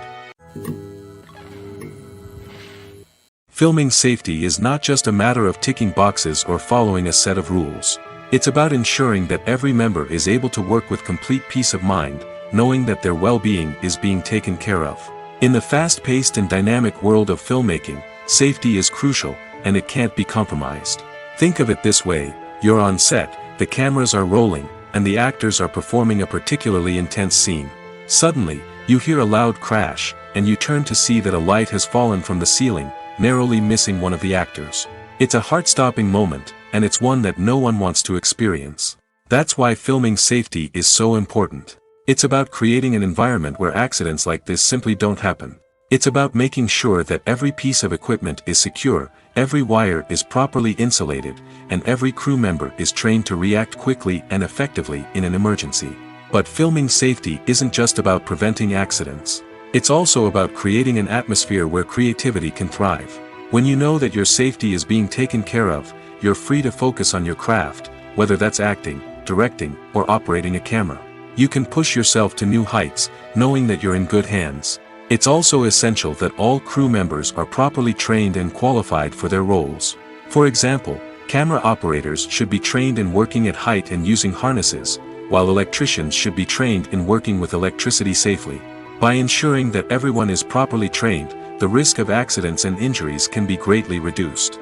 Filming safety is not just a matter of ticking boxes or following a set of rules. It's about ensuring that every member is able to work with complete peace of mind, knowing that their well-being is being taken care of. In the fast-paced and dynamic world of filmmaking, safety is crucial, and it can't be compromised. Think of it this way: you're on set, the cameras are rolling, and the actors are performing a particularly intense scene. Suddenly, you hear a loud crash, and you turn to see that a light has fallen from the ceiling, narrowly missing one of the actors. It's a heart-stopping moment, and it's one that no one wants to experience. That's why filming safety is so important. It's about creating an environment where accidents like this simply don't happen. It's about making sure that every piece of equipment is secure, every wire is properly insulated, and every crew member is trained to react quickly and effectively in an emergency. But filming safety isn't just about preventing accidents. It's also about creating an atmosphere where creativity can thrive. When you know that your safety is being taken care of, you're free to focus on your craft, whether that's acting, directing, or operating a camera. You can push yourself to new heights, knowing that you're in good hands. It's also essential that all crew members are properly trained and qualified for their roles. For example, camera operators should be trained in working at height and using harnesses, while electricians should be trained in working with electricity safely. By ensuring that everyone is properly trained, the risk of accidents and injuries can be greatly reduced.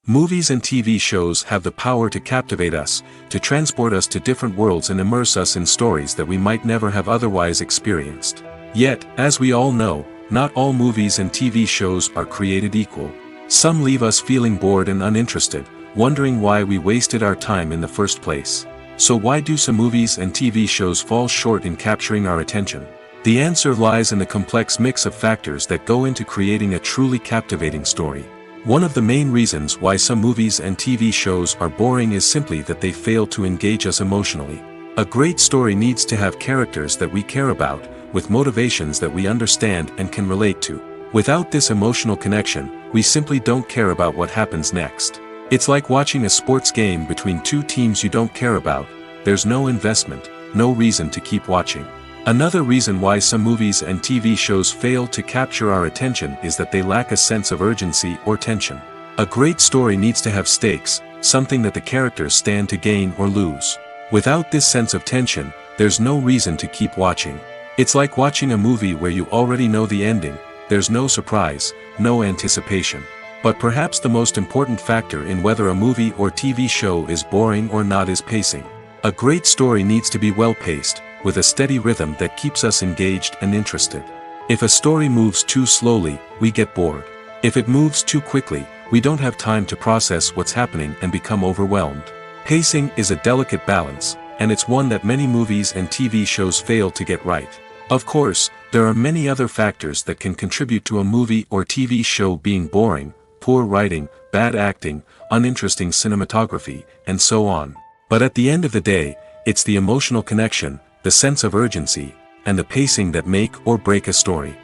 Movies and TV shows have the power to captivate us, to transport us to different worlds and immerse us in stories that we might never have otherwise experienced. Yet, as we all know, not all movies and TV shows are created equal. Some leave us feeling bored and uninterested, wondering why we wasted our time in the first place. So why do some movies and TV shows fall short in capturing our attention? The answer lies in the complex mix of factors that go into creating a truly captivating story. One of the main reasons why some movies and TV shows are boring is simply that they fail to engage us emotionally. A great story needs to have characters that we care about, with motivations that we understand and can relate to. Without this emotional connection, we simply don't care about what happens next. It's like watching a sports game between two teams you don't care about. There's no investment, no reason to keep watching. Another reason why some movies and TV shows fail to capture our attention is that they lack a sense of urgency or tension. A great story needs to have stakes, something that the characters stand to gain or lose. Without this sense of tension, there's no reason to keep watching. It's like watching a movie where you already know the ending. There's no surprise, no anticipation. But perhaps the most important factor in whether a movie or TV show is boring or not is pacing. A great story needs to be well-paced, with a steady rhythm that keeps us engaged and interested. If a story moves too slowly, we get bored. If it moves too quickly, we don't have time to process what's happening and become overwhelmed. Pacing is a delicate balance, and it's one that many movies and TV shows fail to get right. Of course, there are many other factors that can contribute to a movie or TV show being boring: poor writing, bad acting, uninteresting cinematography, and so on. But at the end of the day, it's the emotional connection, the sense of urgency, and the pacing that make or break a story.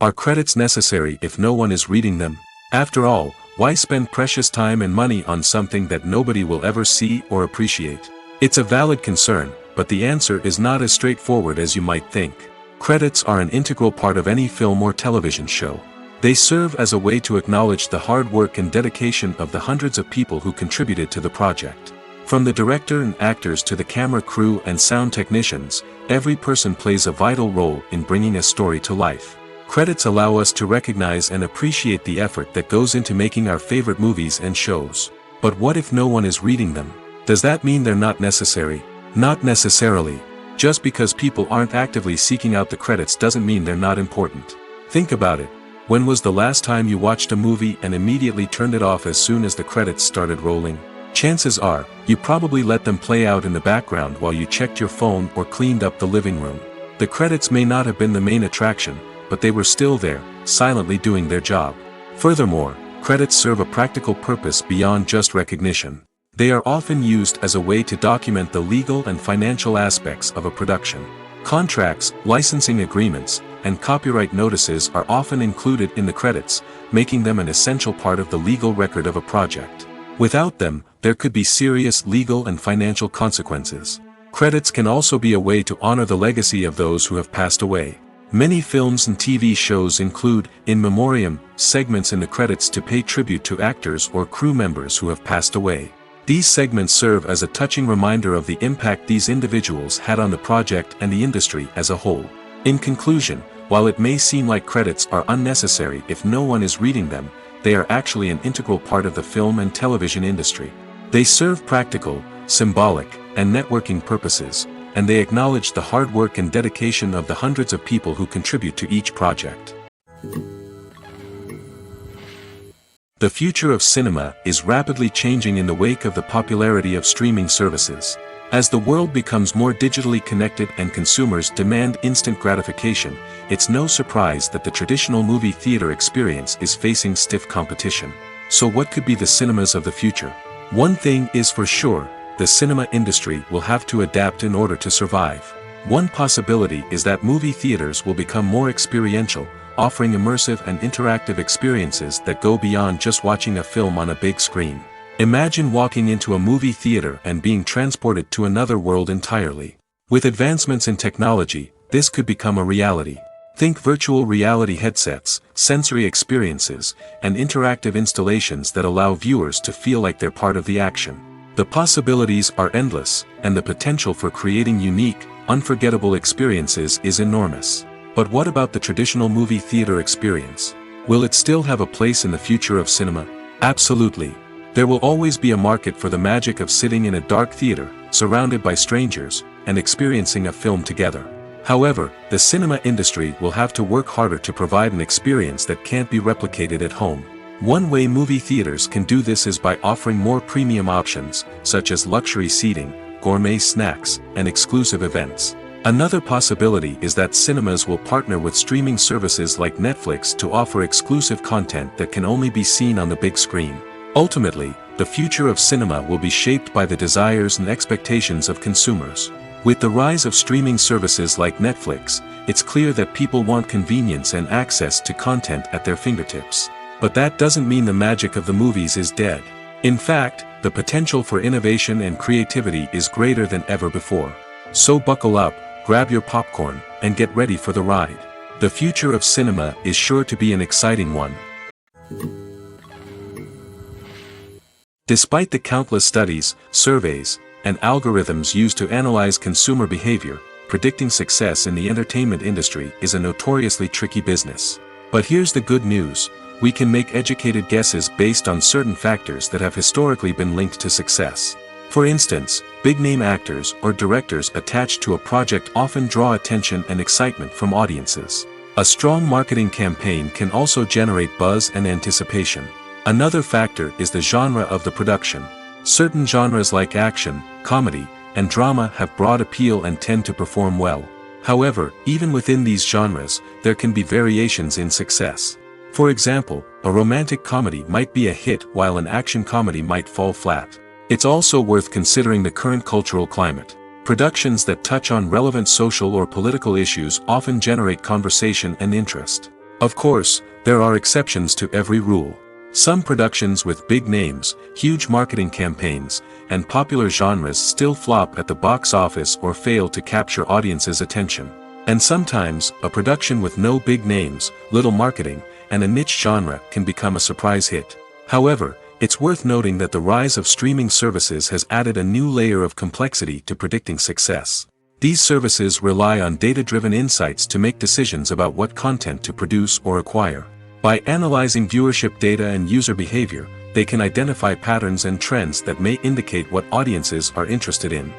Are credits necessary if no one is reading them? After all, why spend precious time and money on something that nobody will ever see or appreciate? It's a valid concern, but the answer is not as straightforward as you might think. Credits are an integral part of any film or television show. They serve as a way to acknowledge the hard work and dedication of the hundreds of people who contributed to the project. From the director and actors to the camera crew and sound technicians, every person plays a vital role in bringing a story to life. Credits allow us to recognize and appreciate the effort that goes into making our favorite movies and shows. But what if no one is reading them? Does that mean they're not necessary? Not necessarily. Just because people aren't actively seeking out the credits doesn't mean they're not important. Think about it. When was the last time you watched a movie and immediately turned it off as soon as the credits started rolling? Chances are, you probably let them play out in the background while you checked your phone or cleaned up the living room. The credits may not have been the main attraction, but they were still there, silently doing their job. Furthermore, credits serve a practical purpose beyond just recognition. They are often used as a way to document the legal and financial aspects of a production. Contracts, licensing agreements, and copyright notices are often included in the credits, making them an essential part of the legal record of a project. Without them, there could be serious legal and financial consequences. Credits can also be a way to honor the legacy of those who have passed away. Many films and TV shows include, in memoriam, segments in the credits to pay tribute to actors or crew members who have passed away. These segments serve as a touching reminder of the impact these individuals had on the project and the industry as a whole. In conclusion, while it may seem like credits are unnecessary if no one is reading them, they are actually an integral part of the film and television industry. They serve practical, symbolic, and networking purposes, and they acknowledge the hard work and dedication of the hundreds of people who contribute to each project. The future of cinema is rapidly changing in the wake of the popularity of streaming services. As the world becomes more digitally connected and consumers demand instant gratification, it's no surprise that the traditional movie theater experience is facing stiff competition. So what could be the cinemas of the future? One thing is for sure, the cinema industry will have to adapt in order to survive. One possibility is that movie theaters will become more experiential, offering immersive and interactive experiences that go beyond just watching a film on a big screen. Imagine walking into a movie theater and being transported to another world entirely. With advancements in technology, this could become a reality. Think virtual reality headsets, sensory experiences, and interactive installations that allow viewers to feel like they're part of the action. The possibilities are endless, and the potential for creating unique, unforgettable experiences is enormous. But what about the traditional movie theater experience? Will it still have a place in the future of cinema? Absolutely. There will always be a market for the magic of sitting in a dark theater, surrounded by strangers, and experiencing a film together. However, the cinema industry will have to work harder to provide an experience that can't be replicated at home. One way movie theaters can do this is by offering more premium options, such as luxury seating, gourmet snacks, and exclusive events. Another possibility is that cinemas will partner with streaming services like Netflix to offer exclusive content that can only be seen on the big screen. Ultimately, the future of cinema will be shaped by the desires and expectations of consumers. With the rise of streaming services like Netflix, it's clear that people want convenience and access to content at their fingertips. But that doesn't mean the magic of the movies is dead. In fact, the potential for innovation and creativity is greater than ever before. So buckle up, grab your popcorn, and get ready for the ride. The future of cinema is sure to be an exciting one. Despite the countless studies, surveys, and algorithms used to analyze consumer behavior, predicting success in the entertainment industry is a notoriously tricky business. But here's the good news: we can make educated guesses based on certain factors that have historically been linked to success. For instance, big-name actors or directors attached to a project often draw attention and excitement from audiences. A strong marketing campaign can also generate buzz and anticipation. Another factor is the genre of the production. Certain genres like action, comedy, and drama have broad appeal and tend to perform well. However, even within these genres, there can be variations in success. For example, a romantic comedy might be a hit while an action comedy might fall flat. It's also worth considering the current cultural climate. Productions that touch on relevant social or political issues often generate conversation and interest. Of course, there are exceptions to every rule. Some productions with big names, huge marketing campaigns, and popular genres still flop at the box office or fail to capture audiences' attention. And sometimes, a production with no big names, little marketing, and a niche genre can become a surprise hit. However, it's worth noting that the rise of streaming services has added a new layer of complexity to predicting success. These services rely on data-driven insights to make decisions about what content to produce or acquire. By analyzing viewership data and user behavior, they can identify patterns and trends that may indicate what audiences are interested in.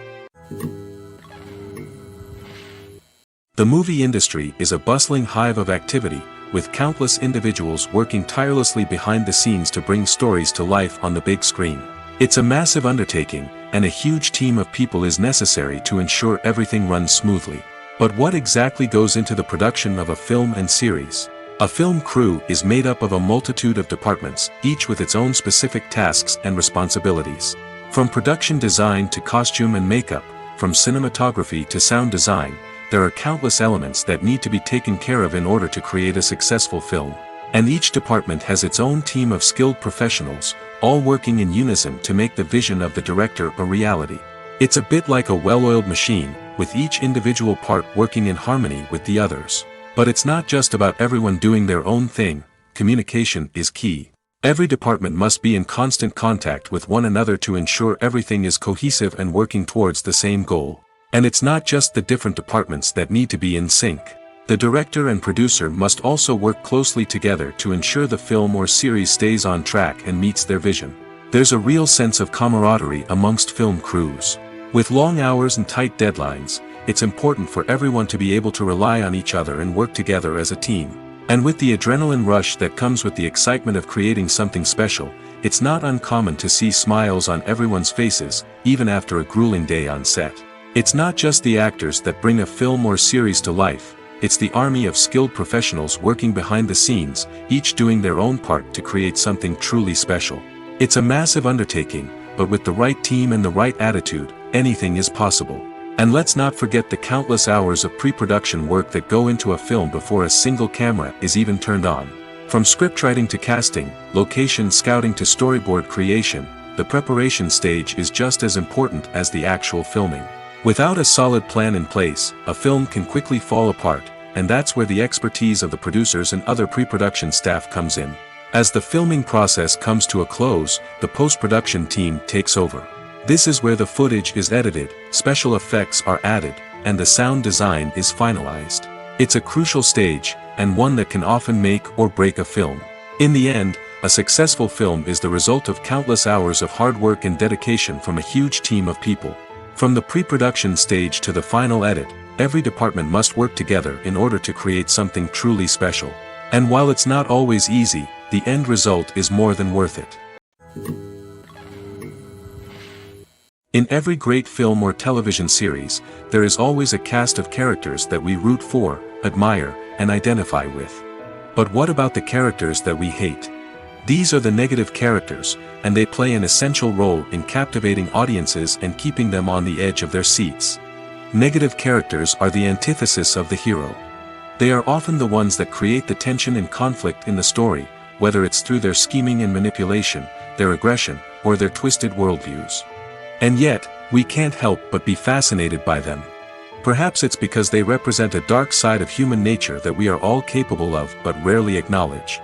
The movie industry is a bustling hive of activity, with countless individuals working tirelessly behind the scenes to bring stories to life on the big screen. It's a massive undertaking, and a huge team of people is necessary to ensure everything runs smoothly. But what exactly goes into the production of a film and series? A film crew is made up of a multitude of departments, each with its own specific tasks and responsibilities. From production design to costume and makeup, from cinematography to sound design, there are countless elements that need to be taken care of in order to create a successful film. And each department has its own team of skilled professionals, all working in unison to make the vision of the director a reality. It's a bit like a well-oiled machine, with each individual part working in harmony with the others. But it's not just about everyone doing their own thing. Communication is key. Every department must be in constant contact with one another to ensure everything is cohesive and working towards the same goal. And it's not just the different departments that need to be in sync. The director and producer must also work closely together to ensure the film or series stays on track and meets their vision. There's a real sense of camaraderie amongst film crews. With long hours and tight deadlines, it's important for everyone to be able to rely on each other and work together as a team. And with the adrenaline rush that comes with the excitement of creating something special, it's not uncommon to see smiles on everyone's faces, even after a grueling day on set. It's not just the actors that bring a film or series to life. It's the army of skilled professionals working behind the scenes, each doing their own part to create something truly special. It's a massive undertaking, but with the right team and the right attitude, anything is possible. And let's not forget the countless hours of pre-production work that go into a film before a single camera is even turned on. From scriptwriting to casting, location scouting to storyboard creation, the preparation stage is just as important as the actual filming. Without a solid plan in place, a film can quickly fall apart, and that's where the expertise of the producers and other pre-production staff comes in. As the filming process comes to a close, the post-production team takes over. This is where the footage is edited, special effects are added, and the sound design is finalized. It's a crucial stage, and one that can often make or break a film. In the end, a successful film is the result of countless hours of hard work and dedication from a huge team of people. From the pre-production stage to the final edit, every department must work together in order to create something truly special. And while it's not always easy, the end result is more than worth it. In every great film or television series, there is always a cast of characters that we root for, admire, and identify with. But what about the characters that we hate? These are the negative characters, and they play an essential role in captivating audiences and keeping them on the edge of their seats. Negative characters are the antithesis of the hero. They are often the ones that create the tension and conflict in the story, whether it's through their scheming and manipulation, their aggression, or their twisted worldviews. And yet, we can't help but be fascinated by them. Perhaps it's because they represent a dark side of human nature that we are all capable of but rarely acknowledge.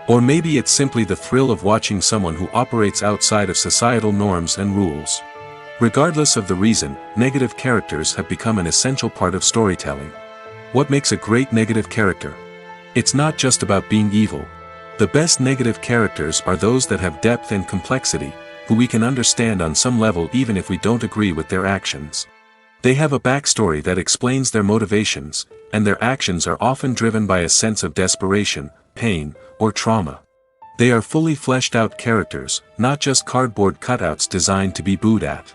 Or maybe it's simply the thrill of watching someone who operates outside of societal norms and rules. Regardless of the reason, negative characters have become an essential part of storytelling. What makes a great negative character? It's not just about being evil. The best negative characters are those that have depth and complexity, who we can understand on some level even if we don't agree with their actions. They have a backstory that explains their motivations, and their actions are often driven by a sense of desperation, pain, or trauma. They are fully fleshed out characters, not just cardboard cutouts designed to be booed at.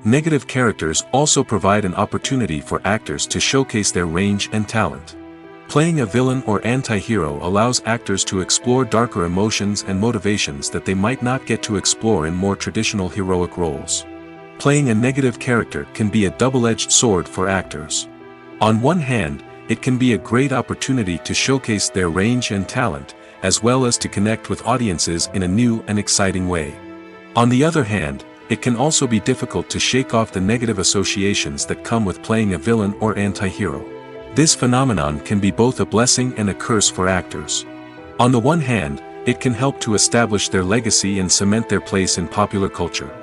Negative characters also provide an opportunity for actors to showcase their range and talent. Playing a villain or anti-hero allows actors to explore darker emotions and motivations that they might not get to explore in more traditional heroic roles. Playing a negative character can be a double-edged sword for actors. On one hand, it can be a great opportunity to showcase their range and talent, as well as to connect with audiences in a new and exciting way. On the other hand, it can also be difficult to shake off the negative associations that come with playing a villain or anti-hero. This phenomenon can be both a blessing and a curse for actors. On the one hand, it can help to establish their legacy and cement their place in popular culture.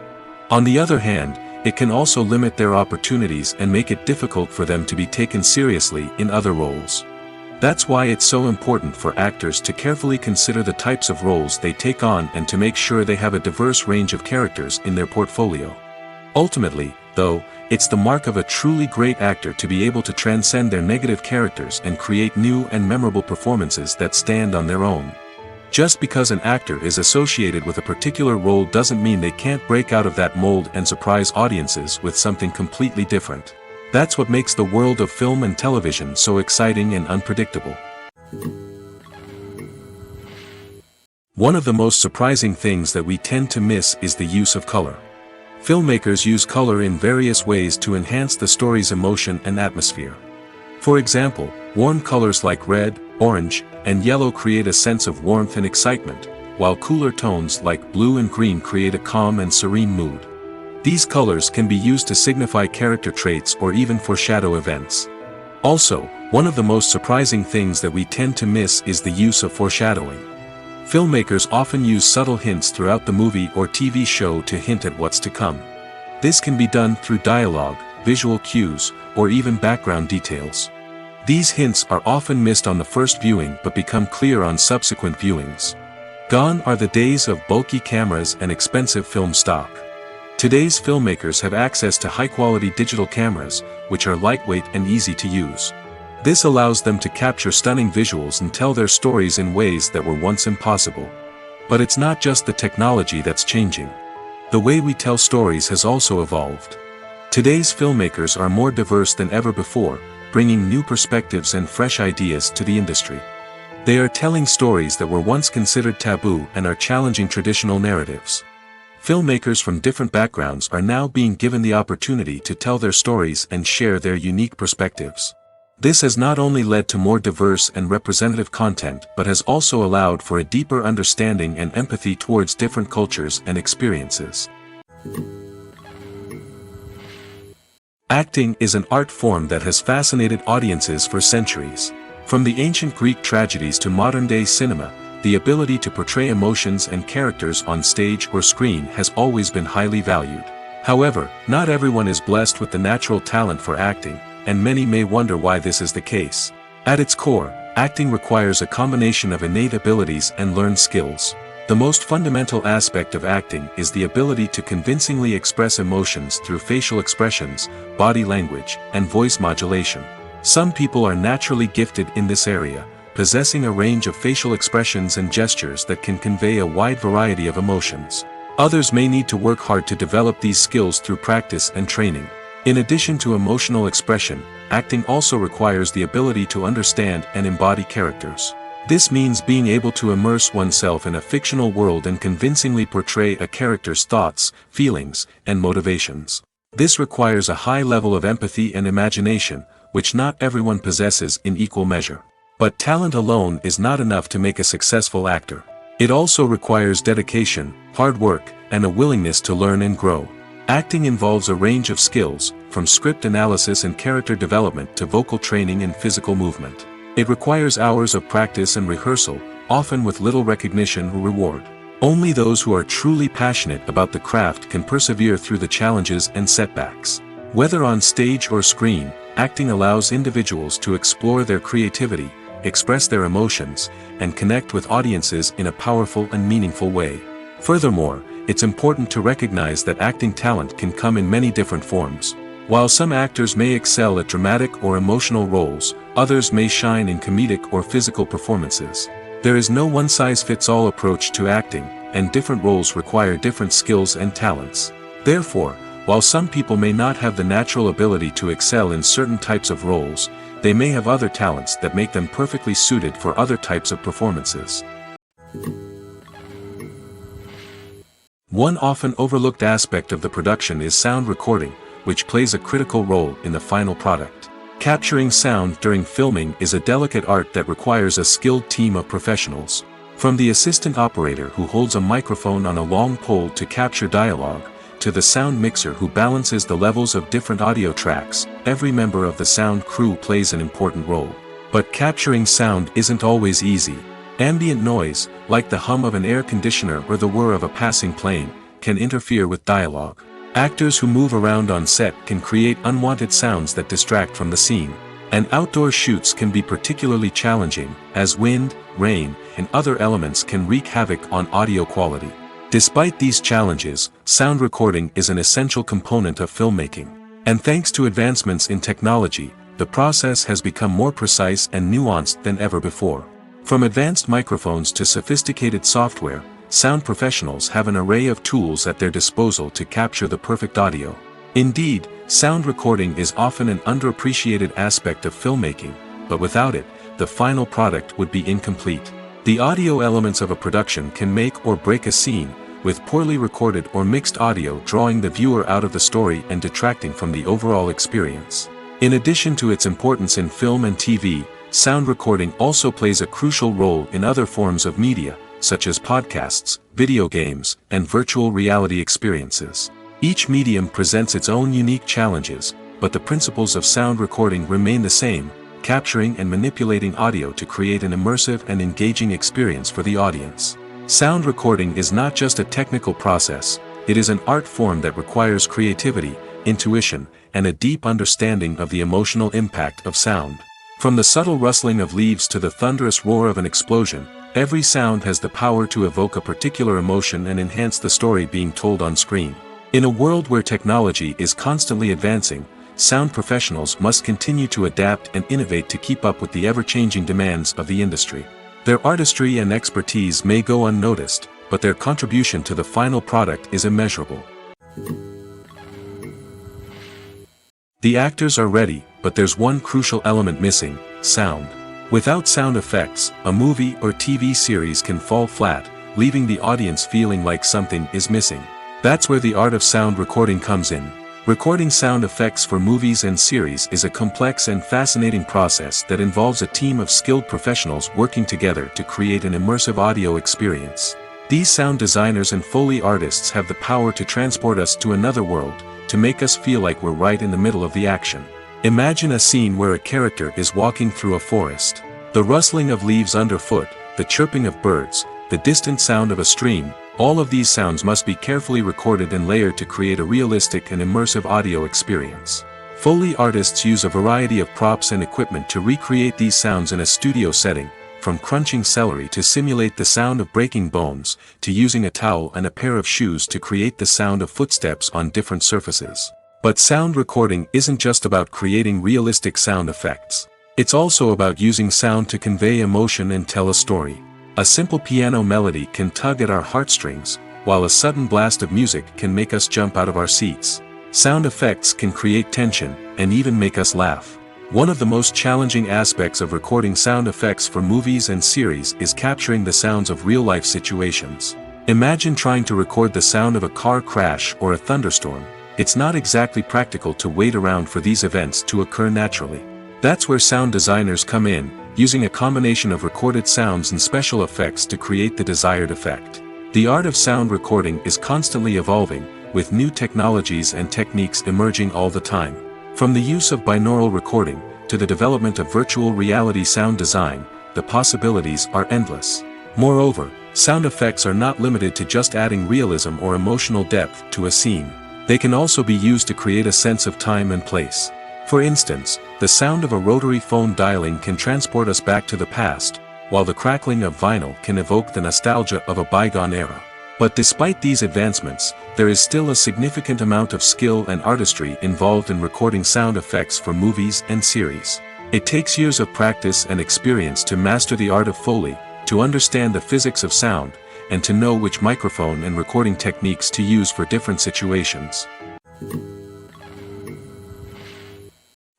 On the other hand, it can also limit their opportunities and make it difficult for them to be taken seriously in other roles. That's why it's so important for actors to carefully consider the types of roles they take on and to make sure they have a diverse range of characters in their portfolio. Ultimately, though, it's the mark of a truly great actor to be able to transcend their negative characters and create new and memorable performances that stand on their own. Just because an actor is associated with a particular role doesn't mean they can't break out of that mold and surprise audiences with something completely different. That's what makes the world of film and television so exciting and unpredictable. One of the most surprising things that we tend to miss is the use of color. Filmmakers use color in various ways to enhance the story's emotion and atmosphere. For example, warm colors like red, orange, and yellow create a sense of warmth and excitement, while cooler tones like blue and green create a calm and serene mood. These colors can be used to signify character traits or even foreshadow events. Also, one of the most surprising things that we tend to miss is the use of foreshadowing. Filmmakers often use subtle hints throughout the movie or TV show to hint at what's to come. This can be done through dialogue, visual cues, or even background details. These hints are often missed on the first viewing but become clear on subsequent viewings. Gone are the days of bulky cameras and expensive film stock. Today's filmmakers have access to high-quality digital cameras, which are lightweight and easy to use. This allows them to capture stunning visuals and tell their stories in ways that were once impossible. But it's not just the technology that's changing. The way we tell stories has also evolved. Today's filmmakers are more diverse than ever before, bringing new perspectives and fresh ideas to the industry. They are telling stories that were once considered taboo and are challenging traditional narratives. Filmmakers from different backgrounds are now being given the opportunity to tell their stories and share their unique perspectives. This has not only led to more diverse and representative content but has also allowed for a deeper understanding and empathy towards different cultures and experiences. Acting is an art form that has fascinated audiences for centuries. From the ancient Greek tragedies to modern-day cinema, the ability to portray emotions and characters on stage or screen has always been highly valued. However, not everyone is blessed with the natural talent for acting, and many may wonder why this is the case. At its core, acting requires a combination of innate abilities and learned skills. The most fundamental aspect of acting is the ability to convincingly express emotions through facial expressions, body language, and voice modulation. Some people are naturally gifted in this area, possessing a range of facial expressions and gestures that can convey a wide variety of emotions. Others may need to work hard to develop these skills through practice and training. In addition to emotional expression, acting also requires the ability to understand and embody characters. This means being able to immerse oneself in a fictional world and convincingly portray a character's thoughts, feelings, and motivations. This requires a high level of empathy and imagination, which not everyone possesses in equal measure. But talent alone is not enough to make a successful actor. It also requires dedication, hard work, and a willingness to learn and grow. Acting involves a range of skills, from script analysis and character development to vocal training and physical movement. It requires hours of practice and rehearsal, often with little recognition or reward. Only those who are truly passionate about the craft can persevere through the challenges and setbacks. Whether on stage or screen, acting allows individuals to explore their creativity, express their emotions, and connect with audiences in a powerful and meaningful way. Furthermore, it's important to recognize that acting talent can come in many different forms. While some actors may excel at dramatic or emotional roles, others may shine in comedic or physical performances. There is no one-size-fits-all approach to acting, and different roles require different skills and talents. Therefore, while some people may not have the natural ability to excel in certain types of roles, they may have other talents that make them perfectly suited for other types of performances. One often overlooked aspect of the production is sound recording, which plays a critical role in the final product. Capturing sound during filming is a delicate art that requires a skilled team of professionals. From the assistant operator who holds a microphone on a long pole to capture dialogue, to the sound mixer who balances the levels of different audio tracks, every member of the sound crew plays an important role. But capturing sound isn't always easy. Ambient noise, like the hum of an air conditioner or the whir of a passing plane, can interfere with dialogue. Actors who move around on set can create unwanted sounds that distract from the scene. And outdoor shoots can be particularly challenging, as wind, rain, and other elements can wreak havoc on audio quality. Despite these challenges, sound recording is an essential component of filmmaking. And thanks to advancements in technology, the process has become more precise and nuanced than ever before. From advanced microphones to sophisticated software, sound professionals have an array of tools at their disposal to capture the perfect audio. Indeed, sound recording is often an underappreciated aspect of filmmaking, but without it, the final product would be incomplete. The audio elements of a production can make or break a scene, with poorly recorded or mixed audio drawing the viewer out of the story and detracting from the overall experience. In addition to its importance in film and TV, sound recording also plays a crucial role in other forms of media, such as podcasts, video games, and virtual reality experiences. Each medium presents its own unique challenges, but the principles of sound recording remain the same: capturing and manipulating audio to create an immersive and engaging experience for the audience. Sound recording is not just a technical process, it is an art form that requires creativity, intuition, and a deep understanding of the emotional impact of sound. From the subtle rustling of leaves to the thunderous roar of an explosion, every sound has the power to evoke a particular emotion and enhance the story being told on screen. In a world where technology is constantly advancing, sound professionals must continue to adapt and innovate to keep up with the ever-changing demands of the industry. Their artistry and expertise may go unnoticed, but their contribution to the final product is immeasurable. The actors are ready, but there's one crucial element missing: sound. Without sound effects, a movie or TV series can fall flat, leaving the audience feeling like something is missing. That's where the art of sound recording comes in. Recording sound effects for movies and series is a complex and fascinating process that involves a team of skilled professionals working together to create an immersive audio experience. These sound designers and Foley artists have the power to transport us to another world, to make us feel like we're right in the middle of the action. Imagine a scene where a character is walking through a forest. The rustling of leaves underfoot, the chirping of birds, the distant sound of a stream, all of these sounds must be carefully recorded and layered to create a realistic and immersive audio experience. Foley artists use a variety of props and equipment to recreate these sounds in a studio setting, from crunching celery to simulate the sound of breaking bones, to using a towel and a pair of shoes to create the sound of footsteps on different surfaces. But sound recording isn't just about creating realistic sound effects. It's also about using sound to convey emotion and tell a story. A simple piano melody can tug at our heartstrings, while a sudden blast of music can make us jump out of our seats. Sound effects can create tension, and even make us laugh. One of the most challenging aspects of recording sound effects for movies and series is capturing the sounds of real-life situations. Imagine trying to record the sound of a car crash or a thunderstorm. It's not exactly practical to wait around for these events to occur naturally. That's where sound designers come in, using a combination of recorded sounds and special effects to create the desired effect. The art of sound recording is constantly evolving, with new technologies and techniques emerging all the time. From the use of binaural recording, to the development of virtual reality sound design, the possibilities are endless. Moreover, sound effects are not limited to just adding realism or emotional depth to a scene. They can also be used to create a sense of time and place. For instance, the sound of a rotary phone dialing can transport us back to the past, while the crackling of vinyl can evoke the nostalgia of a bygone era. But despite these advancements, there is still a significant amount of skill and artistry involved in recording sound effects for movies and series. It takes years of practice and experience to master the art of Foley, to understand the physics of sound, and to know which microphone and recording techniques to use for different situations.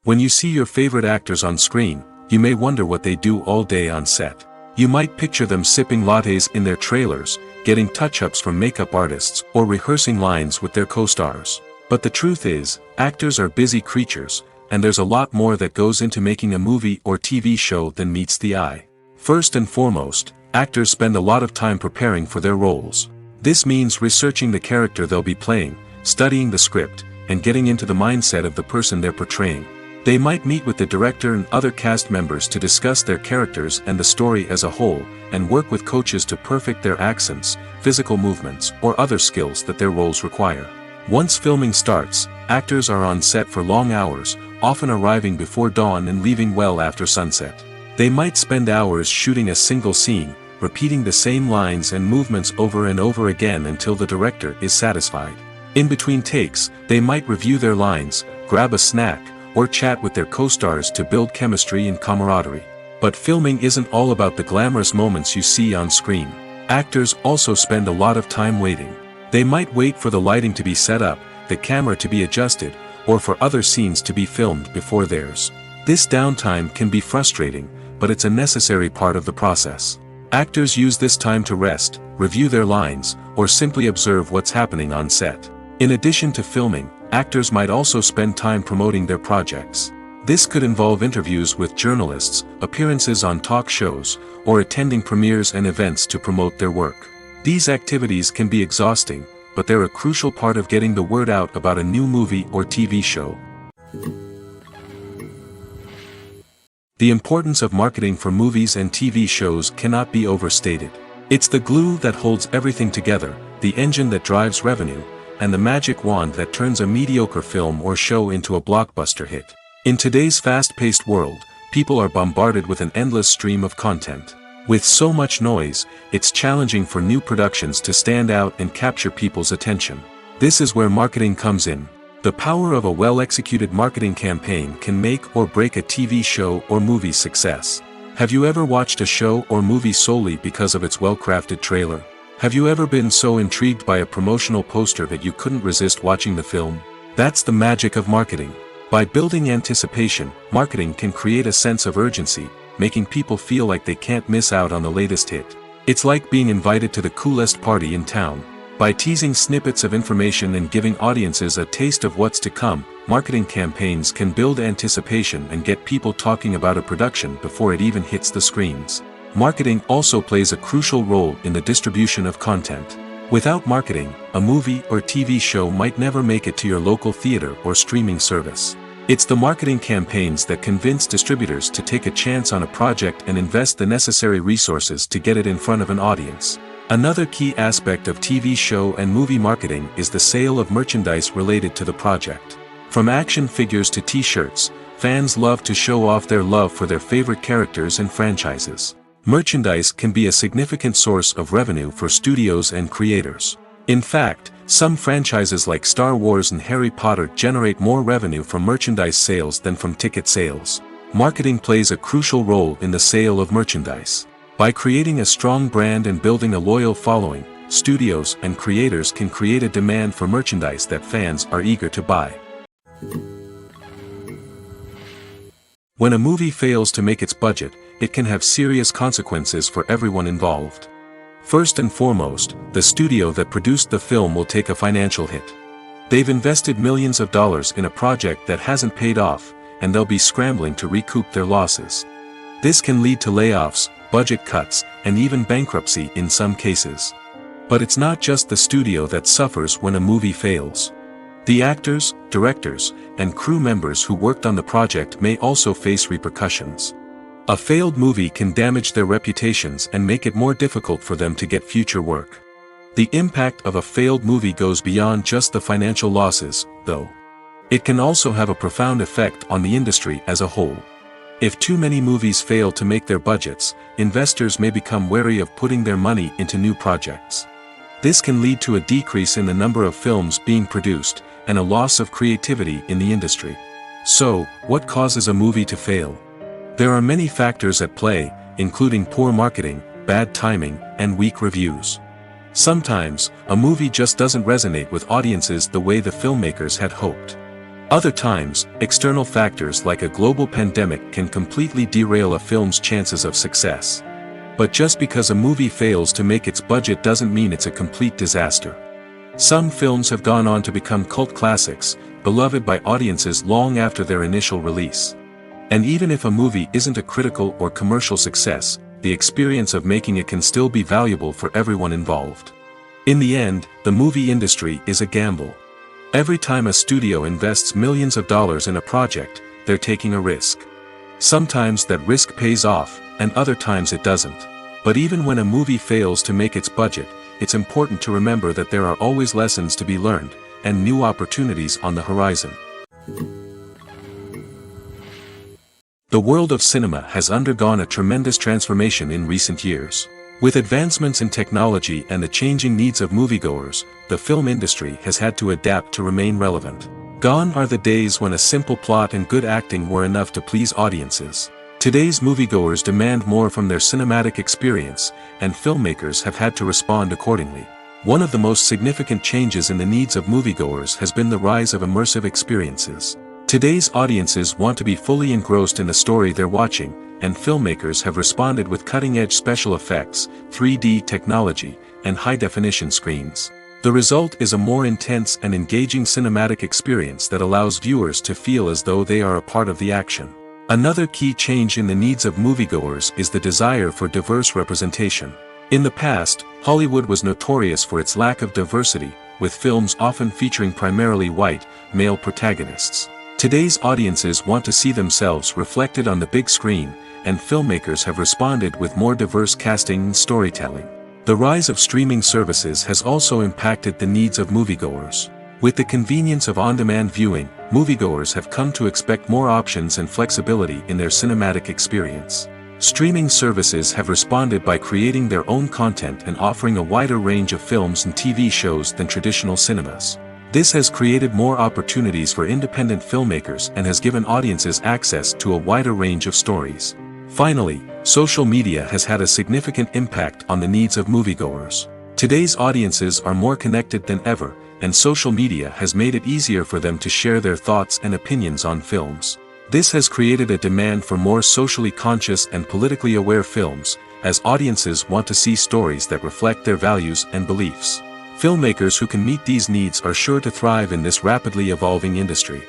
When you see your favorite actors on screen, you may wonder what they do all day on set. You might picture them sipping lattes in their trailers, getting touch-ups from makeup artists, or rehearsing lines with their co-stars. But the truth is, actors are busy creatures, and there's a lot more that goes into making a movie or TV show than meets the eye. First and foremost, actors spend a lot of time preparing for their roles. This means researching the character they'll be playing, studying the script, and getting into the mindset of the person they're portraying. They might meet with the director and other cast members to discuss their characters and the story as a whole, and work with coaches to perfect their accents, physical movements, or other skills that their roles require. Once filming starts, actors are on set for long hours, often arriving before dawn and leaving well after sunset. They might spend hours shooting a single scene, repeating the same lines and movements over and over again until the director is satisfied. In between takes, they might review their lines, grab a snack, or chat with their co-stars to build chemistry and camaraderie. But filming isn't all about the glamorous moments you see on screen. Actors also spend a lot of time waiting. They might wait for the lighting to be set up, the camera to be adjusted, or for other scenes to be filmed before theirs. This downtime can be frustrating, but it's a necessary part of the process. Actors use this time to rest, review their lines, or simply observe what's happening on set. In addition to filming, actors might also spend time promoting their projects. This could involve interviews with journalists, appearances on talk shows, or attending premieres and events to promote their work. These activities can be exhausting, but they're a crucial part of getting the word out about a new movie or TV show. The importance of marketing for movies and TV shows cannot be overstated. It's the glue that holds everything together, the engine that drives revenue, and the magic wand that turns a mediocre film or show into a blockbuster hit. In today's fast-paced world, people are bombarded with an endless stream of content. With so much noise, it's challenging for new productions to stand out and capture people's attention. This is where marketing comes in. The power of a well-executed marketing campaign can make or break a TV show or movie's success. Have you ever watched a show or movie solely because of its well-crafted trailer? Have you ever been so intrigued by a promotional poster that you couldn't resist watching the film? That's the magic of marketing. By building anticipation, marketing can create a sense of urgency, making people feel like they can't miss out on the latest hit. It's like being invited to the coolest party in town. By teasing snippets of information and giving audiences a taste of what's to come, marketing campaigns can build anticipation and get people talking about a production before it even hits the screens. Marketing also plays a crucial role in the distribution of content. Without marketing, a movie or TV show might never make it to your local theater or streaming service. It's the marketing campaigns that convince distributors to take a chance on a project and invest the necessary resources to get it in front of an audience. Another key aspect of TV show and movie marketing is the sale of merchandise related to the project. From action figures to t-shirts, fans love to show off their love for their favorite characters and franchises. Merchandise can be a significant source of revenue for studios and creators. In fact, some franchises like Star Wars and Harry Potter generate more revenue from merchandise sales than from ticket sales. Marketing plays a crucial role in the sale of merchandise. By creating a strong brand and building a loyal following, studios and creators can create a demand for merchandise that fans are eager to buy. When a movie fails to make its budget, it can have serious consequences for everyone involved. First and foremost, the studio that produced the film will take a financial hit. They've invested millions of dollars in a project that hasn't paid off, and they'll be scrambling to recoup their losses. This can lead to layoffs, budget cuts, and even bankruptcy in some cases. But it's not just the studio that suffers when a movie fails. The actors, directors, and crew members who worked on the project may also face repercussions. A failed movie can damage their reputations and make it more difficult for them to get future work. The impact of a failed movie goes beyond just the financial losses, though. It can also have a profound effect on the industry as a whole. If too many movies fail to make their budgets, investors may become wary of putting their money into new projects. This can lead to a decrease in the number of films being produced, and a loss of creativity in the industry. So, what causes a movie to fail? There are many factors at play, including poor marketing, bad timing, and weak reviews. Sometimes, a movie just doesn't resonate with audiences the way the filmmakers had hoped. Other times, external factors like a global pandemic can completely derail a film's chances of success. But just because a movie fails to make its budget doesn't mean it's a complete disaster. Some films have gone on to become cult classics, beloved by audiences long after their initial release. And even if a movie isn't a critical or commercial success, the experience of making it can still be valuable for everyone involved. In the end, the movie industry is a gamble. Every time a studio invests millions of dollars in a project, they're taking a risk. Sometimes that risk pays off, and other times it doesn't. But even when a movie fails to make its budget, it's important to remember that there are always lessons to be learned, and new opportunities on the horizon. The world of cinema has undergone a tremendous transformation in recent years. With advancements in technology and the changing needs of moviegoers, the film industry has had to adapt to remain relevant. Gone are the days when a simple plot and good acting were enough to please audiences. Today's moviegoers demand more from their cinematic experience, and filmmakers have had to respond accordingly. One of the most significant changes in the needs of moviegoers has been the rise of immersive experiences. Today's audiences want to be fully engrossed in the story they're watching, and filmmakers have responded with cutting-edge special effects, 3D technology, and high-definition screens. The result is a more intense and engaging cinematic experience that allows viewers to feel as though they are a part of the action. Another key change in the needs of moviegoers is the desire for diverse representation. In the past, Hollywood was notorious for its lack of diversity, with films often featuring primarily white, male protagonists. Today's audiences want to see themselves reflected on the big screen, and filmmakers have responded with more diverse casting and storytelling. The rise of streaming services has also impacted the needs of moviegoers. With the convenience of on-demand viewing, moviegoers have come to expect more options and flexibility in their cinematic experience. Streaming services have responded by creating their own content and offering a wider range of films and TV shows than traditional cinemas. This has created more opportunities for independent filmmakers and has given audiences access to a wider range of stories. Finally, social media has had a significant impact on the needs of moviegoers. Today's audiences are more connected than ever, and social media has made it easier for them to share their thoughts and opinions on films. This has created a demand for more socially conscious and politically aware films, as audiences want to see stories that reflect their values and beliefs. Filmmakers who can meet these needs are sure to thrive in this rapidly evolving industry.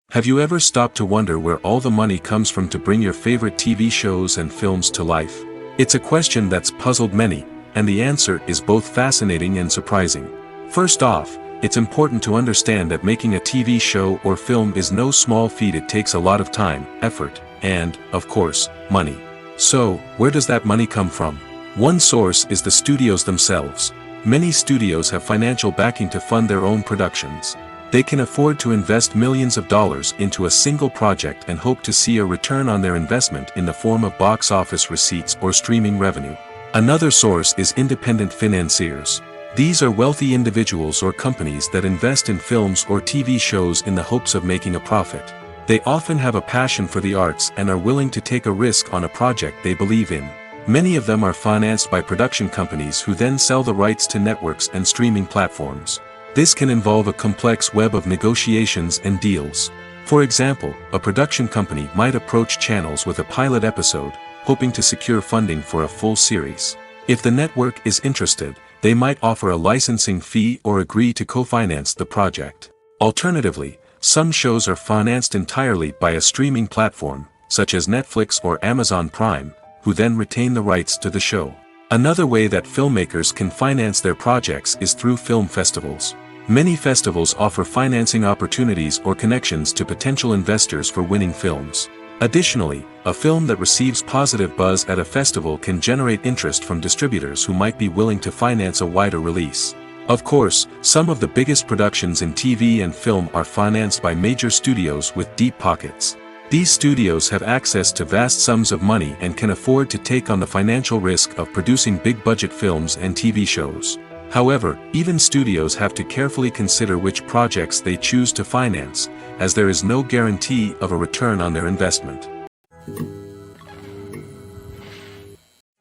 Have you ever stopped to wonder where all the money comes from to bring your favorite TV shows and films to life? It's a question that's puzzled many, and the answer is both fascinating and surprising. First off, it's important to understand that making a TV show or film is no small feat. It takes a lot of time, effort, and, of course, money. So, where does that money come from? One source is the studios themselves. Many studios have financial backing to fund their own productions. They can afford to invest millions of dollars into a single project and hope to see a return on their investment in the form of box office receipts or streaming revenue. Another source is independent financiers. These are wealthy individuals or companies that invest in films or TV shows in the hopes of making a profit. They often have a passion for the arts and are willing to take a risk on a project they believe in. Many of them are financed by production companies who then sell the rights to networks and streaming platforms. This can involve a complex web of negotiations and deals. For example, a production company might approach channels with a pilot episode, hoping to secure funding for a full series. If the network is interested, they might offer a licensing fee or agree to co-finance the project. Alternatively, some shows are financed entirely by a streaming platform, such as Netflix or Amazon Prime, who then retain the rights to the show. Another way that filmmakers can finance their projects is through film festivals. Many festivals offer financing opportunities or connections to potential investors for winning films. Additionally, a film that receives positive buzz at a festival can generate interest from distributors who might be willing to finance a wider release. Of course, some of the biggest productions in TV and film are financed by major studios with deep pockets. These studios have access to vast sums of money and can afford to take on the financial risk of producing big-budget films and TV shows. However, even studios have to carefully consider which projects they choose to finance, as there is no guarantee of a return on their investment.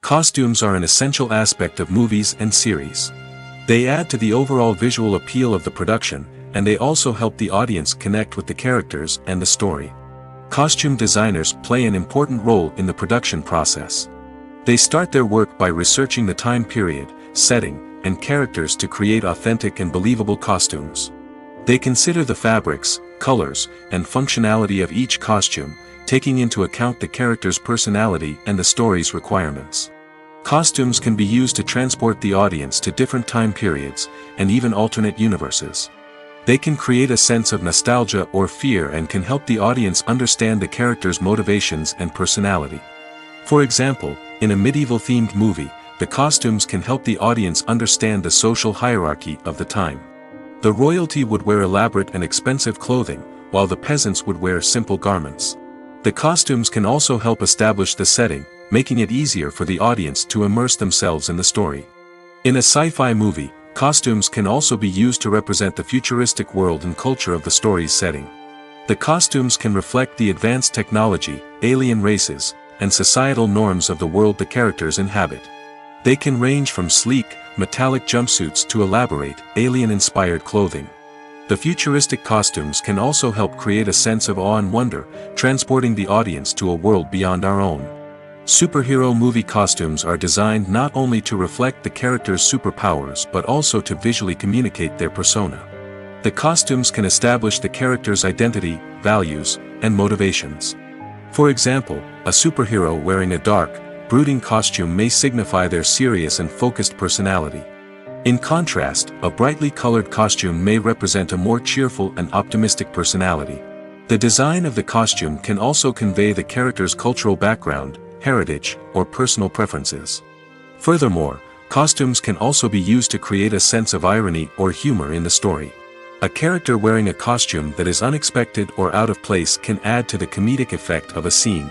Costumes are an essential aspect of movies and series. They add to the overall visual appeal of the production, and they also help the audience connect with the characters and the story. Costume designers play an important role in the production process. They start their work by researching the time period, setting, and characters to create authentic and believable costumes. They consider the fabrics, colors, and functionality of each costume, taking into account the character's personality and the story's requirements. Costumes can be used to transport the audience to different time periods, and even alternate universes. They can create a sense of nostalgia or fear and can help the audience understand the character's motivations and personality. For example, in a medieval-themed movie, the costumes can help the audience understand the social hierarchy of the time. The royalty would wear elaborate and expensive clothing, while the peasants would wear simple garments. The costumes can also help establish the setting, making it easier for the audience to immerse themselves in the story. In a sci-fi movie, costumes can also be used to represent the futuristic world and culture of the story's setting. The costumes can reflect the advanced technology, alien races, and societal norms of the world the characters inhabit. They can range from sleek, metallic jumpsuits to elaborate, alien-inspired clothing. The futuristic costumes can also help create a sense of awe and wonder, transporting the audience to a world beyond our own. Superhero movie costumes are designed not only to reflect the character's superpowers but also to visually communicate their persona. The costumes can establish the character's identity, values, and motivations. For example, a superhero wearing a dark, brooding costume may signify their serious and focused personality. In contrast, a brightly colored costume may represent a more cheerful and optimistic personality. The design of the costume can also convey the character's cultural background, heritage, or personal preferences. Furthermore, costumes can also be used to create a sense of irony or humor in the story. A character wearing a costume that is unexpected or out of place can add to the comedic effect of a scene.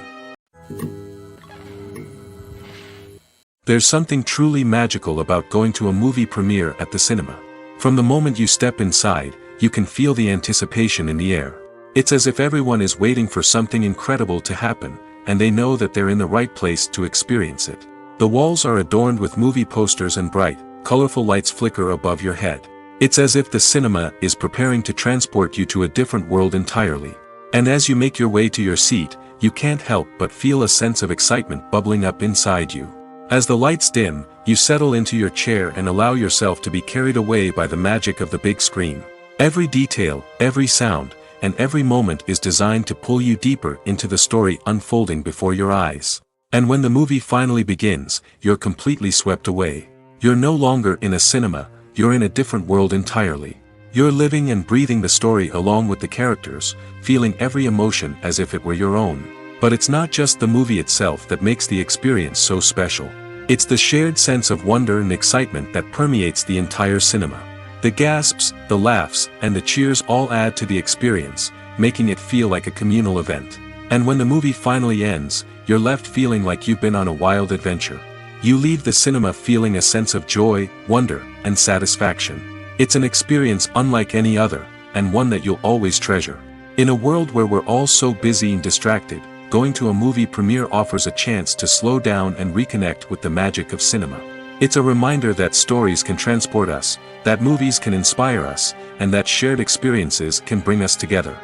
There's something truly magical about going to a movie premiere at the cinema. From the moment you step inside, you can feel the anticipation in the air. It's as if everyone is waiting for something incredible to happen, and they know that they're in the right place to experience it. The walls are adorned with movie posters and bright, colorful lights flicker above your head. It's as if the cinema is preparing to transport you to a different world entirely. And as you make your way to your seat, you can't help but feel a sense of excitement bubbling up inside you. As the lights dim, you settle into your chair and allow yourself to be carried away by the magic of the big screen. Every detail, every sound, and every moment is designed to pull you deeper into the story unfolding before your eyes. And when the movie finally begins, you're completely swept away. You're no longer in a cinema, you're in a different world entirely. You're living and breathing the story along with the characters, feeling every emotion as if it were your own. But it's not just the movie itself that makes the experience so special. It's the shared sense of wonder and excitement that permeates the entire cinema. The gasps, the laughs, and the cheers all add to the experience, making it feel like a communal event. And when the movie finally ends, you're left feeling like you've been on a wild adventure. You leave the cinema feeling a sense of joy, wonder, and satisfaction. It's an experience unlike any other, and one that you'll always treasure. In a world where we're all so busy and distracted, going to a movie premiere offers a chance to slow down and reconnect with the magic of cinema. It's a reminder that stories can transport us, that movies can inspire us, and that shared experiences can bring us together.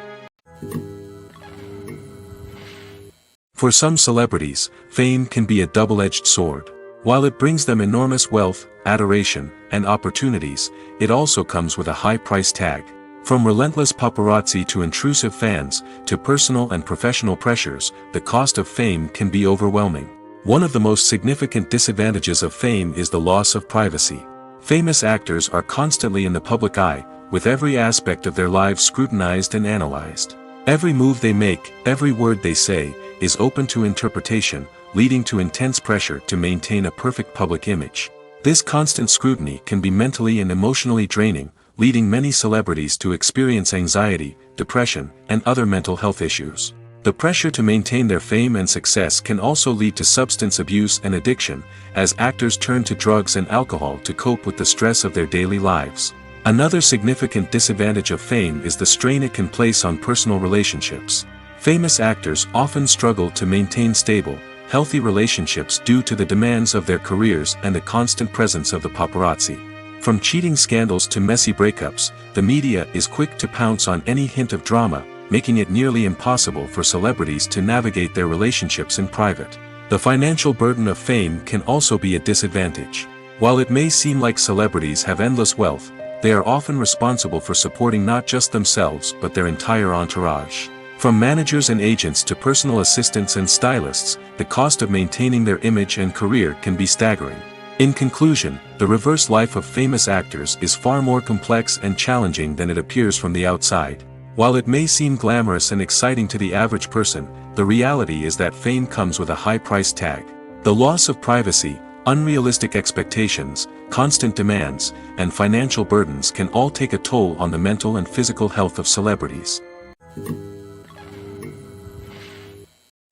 For some celebrities, fame can be a double-edged sword. While it brings them enormous wealth, adoration, and opportunities, it also comes with a high price tag. From relentless paparazzi to intrusive fans, to personal and professional pressures, the cost of fame can be overwhelming. One of the most significant disadvantages of fame is the loss of privacy. Famous actors are constantly in the public eye, with every aspect of their lives scrutinized and analyzed. Every move they make, every word they say, is open to interpretation, leading to intense pressure to maintain a perfect public image. This constant scrutiny can be mentally and emotionally draining, leading many celebrities to experience anxiety, depression, and other mental health issues. The pressure to maintain their fame and success can also lead to substance abuse and addiction, as actors turn to drugs and alcohol to cope with the stress of their daily lives. Another significant disadvantage of fame is the strain it can place on personal relationships. Famous actors often struggle to maintain stable, healthy relationships due to the demands of their careers and the constant presence of the paparazzi. From cheating scandals to messy breakups, the media is quick to pounce on any hint of drama, making it nearly impossible for celebrities to navigate their relationships in private. The financial burden of fame can also be a disadvantage. While it may seem like celebrities have endless wealth, they are often responsible for supporting not just themselves but their entire entourage. From managers and agents to personal assistants and stylists, the cost of maintaining their image and career can be staggering. In conclusion, the reverse life of famous actors is far more complex and challenging than it appears from the outside. While it may seem glamorous and exciting to the average person, the reality is that fame comes with a high price tag. The loss of privacy, unrealistic expectations, constant demands, and financial burdens can all take a toll on the mental and physical health of celebrities.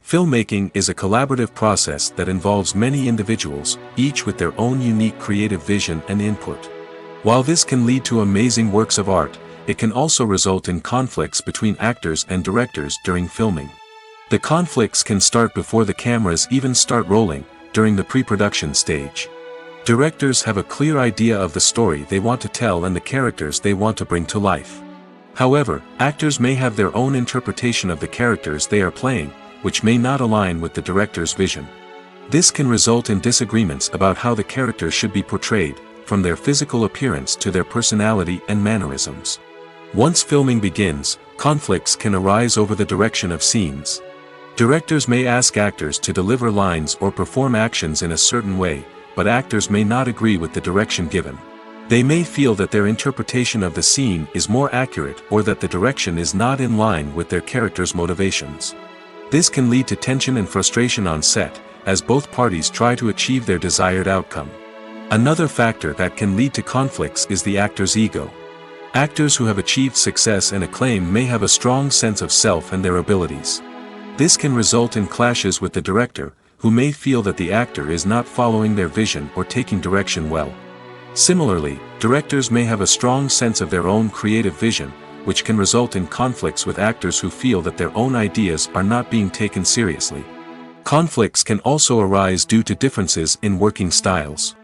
Filmmaking is a collaborative process that involves many individuals, each with their own unique creative vision and input. While this can lead to amazing works of art, it can also result in conflicts between actors and directors during filming. The conflicts can start before the cameras even start rolling, during the pre-production stage. Directors have a clear idea of the story they want to tell and the characters they want to bring to life. However, actors may have their own interpretation of the characters they are playing, which may not align with the director's vision. This can result in disagreements about how the character should be portrayed, from their physical appearance to their personality and mannerisms. Once filming begins, conflicts can arise over the direction of scenes. Directors may ask actors to deliver lines or perform actions in a certain way, but actors may not agree with the direction given. They may feel that their interpretation of the scene is more accurate or that the direction is not in line with their character's motivations. This can lead to tension and frustration on set, as both parties try to achieve their desired outcome. Another factor that can lead to conflicts is the actor's ego. Actors who have achieved success and acclaim may have a strong sense of self and their abilities. This can result in clashes with the director, who may feel that the actor is not following their vision or taking direction well. Similarly, directors may have a strong sense of their own creative vision, which can result in conflicts with actors who feel that their own ideas are not being taken seriously. Conflicts can also arise due to differences in working styles.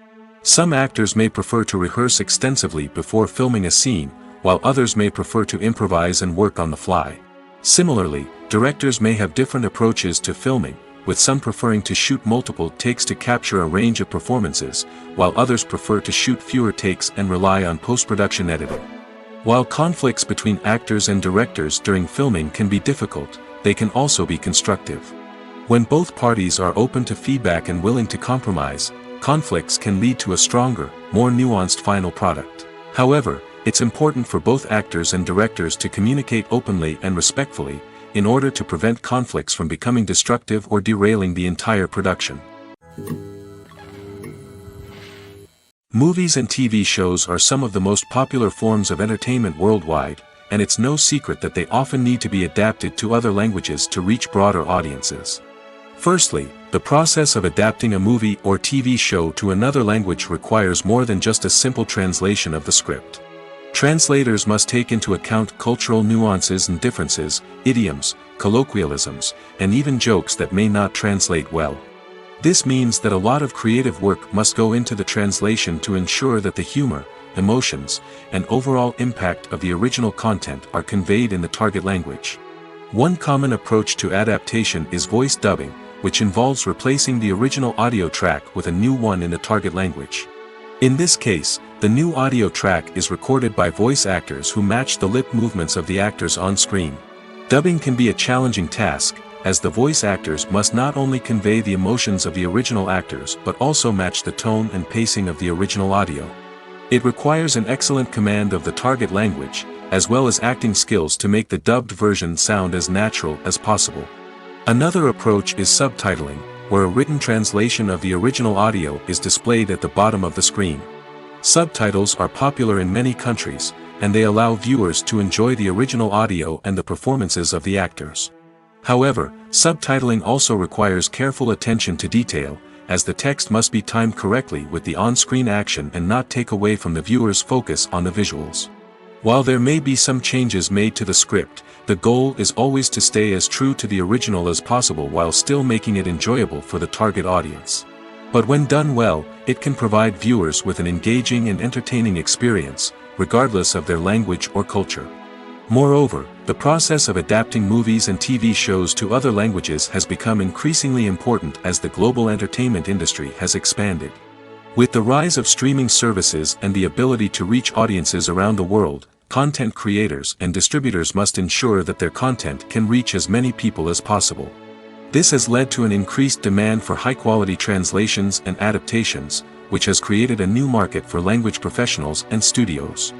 Some actors may prefer to rehearse extensively before filming a scene, while others may prefer to improvise and work on the fly. Similarly, directors may have different approaches to filming, with some preferring to shoot multiple takes to capture a range of performances, while others prefer to shoot fewer takes and rely on post-production editing. While conflicts between actors and directors during filming can be difficult, they can also be constructive. When both parties are open to feedback and willing to compromise, conflicts can lead to a stronger, more nuanced final product. However, it's important for both actors and directors to communicate openly and respectfully, in order to prevent conflicts from becoming destructive or derailing the entire production. Movies and TV shows are some of the most popular forms of entertainment worldwide, and it's no secret that they often need to be adapted to other languages to reach broader audiences. Firstly, the process of adapting a movie or TV show to another language requires more than just a simple translation of the script. Translators must take into account cultural nuances and differences, idioms, colloquialisms, and even jokes that may not translate well. This means that a lot of creative work must go into the translation to ensure that the humor, emotions, and overall impact of the original content are conveyed in the target language. One common approach to adaptation is voice dubbing, which involves replacing the original audio track with a new one in the target language. In this case, the new audio track is recorded by voice actors who match the lip movements of the actors on screen. Dubbing can be a challenging task, as the voice actors must not only convey the emotions of the original actors but also match the tone and pacing of the original audio. It requires an excellent command of the target language, as well as acting skills to make the dubbed version sound as natural as possible. Another approach is subtitling, where a written translation of the original audio is displayed at the bottom of the screen. Subtitles are popular in many countries, and they allow viewers to enjoy the original audio and the performances of the actors. However, subtitling also requires careful attention to detail, as the text must be timed correctly with the on-screen action and not take away from the viewer's focus on the visuals. While there may be some changes made to the script, the goal is always to stay as true to the original as possible while still making it enjoyable for the target audience. But when done well, it can provide viewers with an engaging and entertaining experience, regardless of their language or culture. Moreover, the process of adapting movies and TV shows to other languages has become increasingly important as the global entertainment industry has expanded. With the rise of streaming services and the ability to reach audiences around the world, content creators and distributors must ensure that their content can reach as many people as possible. This has led to an increased demand for high-quality translations and adaptations, which has created a new market for language professionals and studios.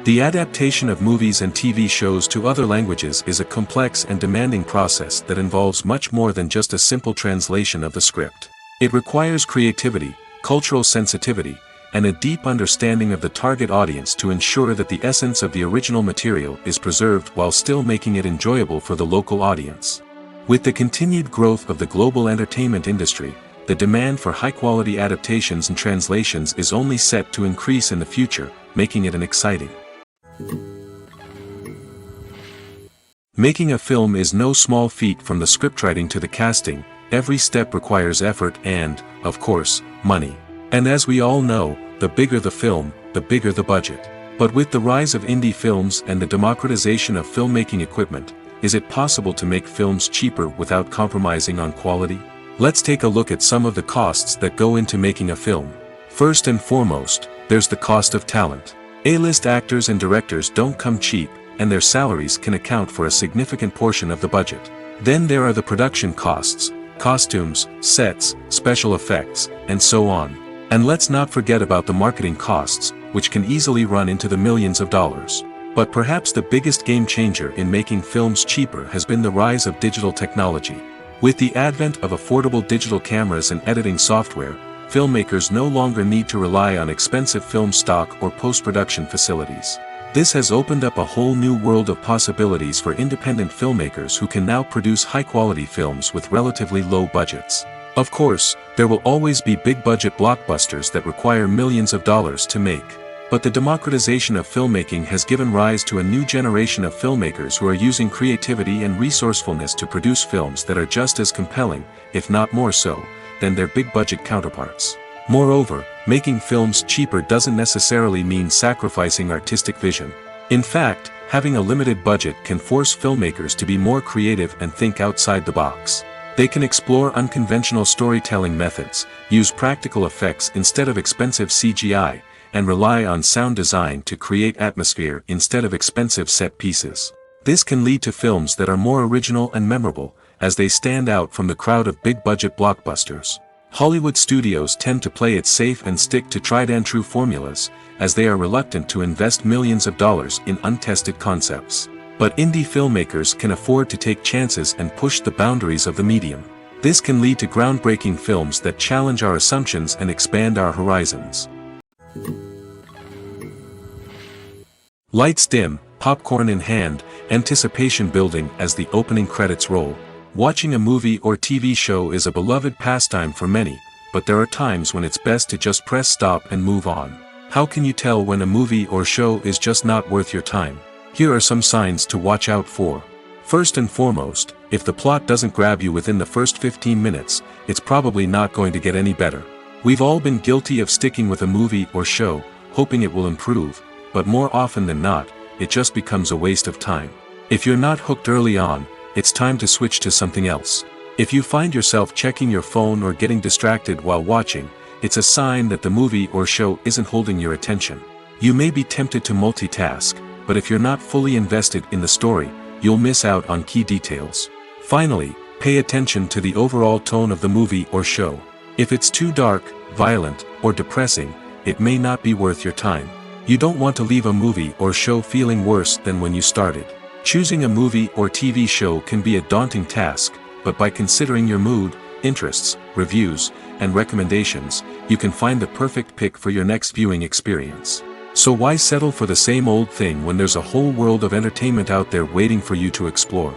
The adaptation of movies and TV shows to other languages is a complex and demanding process that involves much more than just a simple translation of the script. It requires creativity, cultural sensitivity, and a deep understanding of the target audience to ensure that the essence of the original material is preserved while still making it enjoyable for the local audience. With the continued growth of the global entertainment industry, the demand for high-quality adaptations and translations is only set to increase in the future, making it an exciting Making a film is no small feat. From the scriptwriting to the casting, every step requires effort and, of course, money. And as we all know, the bigger the film, the bigger the budget. But with the rise of indie films and the democratization of filmmaking equipment, is it possible to make films cheaper without compromising on quality? Let's take a look at some of the costs that go into making a film. First and foremost, there's the cost of talent. A-list actors and directors don't come cheap, and their salaries can account for a significant portion of the budget. Then there are the production costs, costumes, sets, special effects, and so on. And let's not forget about the marketing costs, which can easily run into the millions of dollars. But perhaps the biggest game changer in making films cheaper has been the rise of digital technology. With the advent of affordable digital cameras and editing software, filmmakers no longer need to rely on expensive film stock or post-production facilities. This has opened up a whole new world of possibilities for independent filmmakers who can now produce high-quality films with relatively low budgets. Of course, there will always be big-budget blockbusters that require millions of dollars to make. But the democratization of filmmaking has given rise to a new generation of filmmakers who are using creativity and resourcefulness to produce films that are just as compelling, if not more so, than their big-budget counterparts. Moreover, making films cheaper doesn't necessarily mean sacrificing artistic vision. In fact, having a limited budget can force filmmakers to be more creative and think outside the box. They can explore unconventional storytelling methods, use practical effects instead of expensive CGI, and rely on sound design to create atmosphere instead of expensive set pieces. This can lead to films that are more original and memorable, as they stand out from the crowd of big-budget blockbusters. Hollywood studios tend to play it safe and stick to tried-and-true formulas, as they are reluctant to invest millions of dollars in untested concepts. But indie filmmakers can afford to take chances and push the boundaries of the medium. This can lead to groundbreaking films that challenge our assumptions and expand our horizons. Lights dim, popcorn in hand, anticipation building as the opening credits roll. Watching a movie or TV show is a beloved pastime for many, but there are times when it's best to just press stop and move on. How can you tell when a movie or show is just not worth your time? Here are some signs to watch out for. First and foremost, if the plot doesn't grab you within the first 15 minutes, it's probably not going to get any better. We've all been guilty of sticking with a movie or show, hoping it will improve, but more often than not, it just becomes a waste of time. If you're not hooked early on, it's time to switch to something else. If you find yourself checking your phone or getting distracted while watching, it's a sign that the movie or show isn't holding your attention. You may be tempted to multitask, but if you're not fully invested in the story, you'll miss out on key details. Finally, pay attention to the overall tone of the movie or show. If it's too dark, violent, or depressing, it may not be worth your time. You don't want to leave a movie or show feeling worse than when you started. Choosing a movie or TV show can be a daunting task, but by considering your mood, interests, reviews, and recommendations, you can find the perfect pick for your next viewing experience. So why settle for the same old thing when there's a whole world of entertainment out there waiting for you to explore?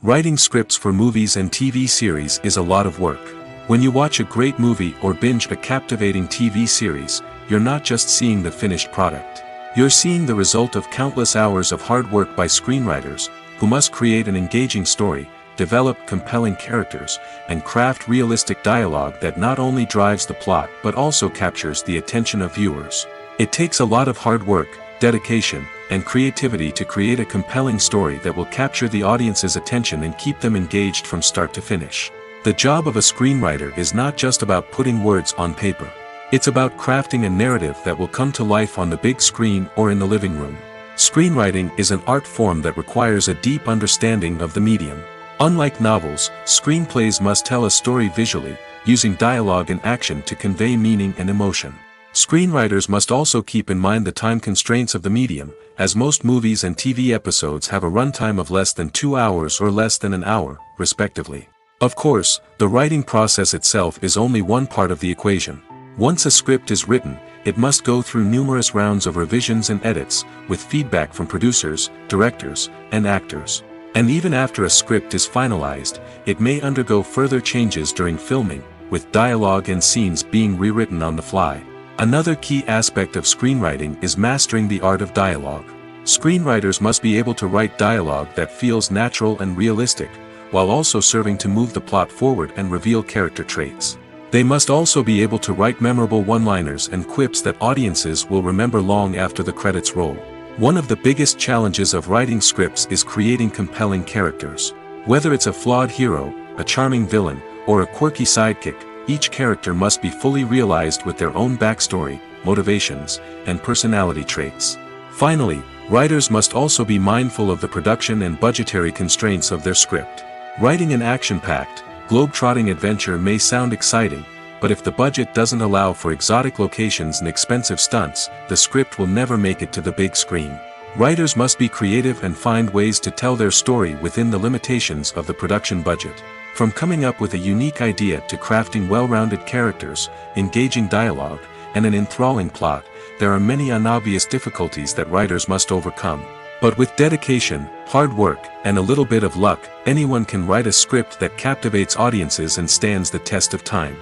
Writing scripts for movies and TV series is a lot of work. When you watch a great movie or binge a captivating TV series, you're not just seeing the finished product. You're seeing the result of countless hours of hard work by screenwriters, who must create an engaging story, develop compelling characters, and craft realistic dialogue that not only drives the plot but also captures the attention of viewers. It takes a lot of hard work, dedication, and creativity to create a compelling story that will capture the audience's attention and keep them engaged from start to finish. The job of a screenwriter is not just about putting words on paper. It's about crafting a narrative that will come to life on the big screen or in the living room. Screenwriting is an art form that requires a deep understanding of the medium. Unlike novels, screenplays must tell a story visually, using dialogue and action to convey meaning and emotion. Screenwriters must also keep in mind the time constraints of the medium, as most movies and TV episodes have a runtime of less than 2 hours or less than an hour, respectively. Of course, the writing process itself is only one part of the equation. Once a script is written, it must go through numerous rounds of revisions and edits, with feedback from producers, directors, and actors. And even after a script is finalized, it may undergo further changes during filming, with dialogue and scenes being rewritten on the fly. Another key aspect of screenwriting is mastering the art of dialogue. Screenwriters must be able to write dialogue that feels natural and realistic, while also serving to move the plot forward and reveal character traits. They must also be able to write memorable one-liners and quips that audiences will remember long after the credits roll. One of the biggest challenges of writing scripts is creating compelling characters. Whether it's a flawed hero, a charming villain, or a quirky sidekick, each character must be fully realized with their own backstory, motivations, and personality traits. Finally, writers must also be mindful of the production and budgetary constraints of their script. Writing an action-packed, globe-trotting adventure may sound exciting, but if the budget doesn't allow for exotic locations and expensive stunts, the script will never make it to the big screen. Writers must be creative and find ways to tell their story within the limitations of the production budget. From coming up with a unique idea to crafting well-rounded characters, engaging dialogue, and an enthralling plot, there are many unobvious difficulties that writers must overcome. But with dedication, hard work, and a little bit of luck, anyone can write a script that captivates audiences and stands the test of time.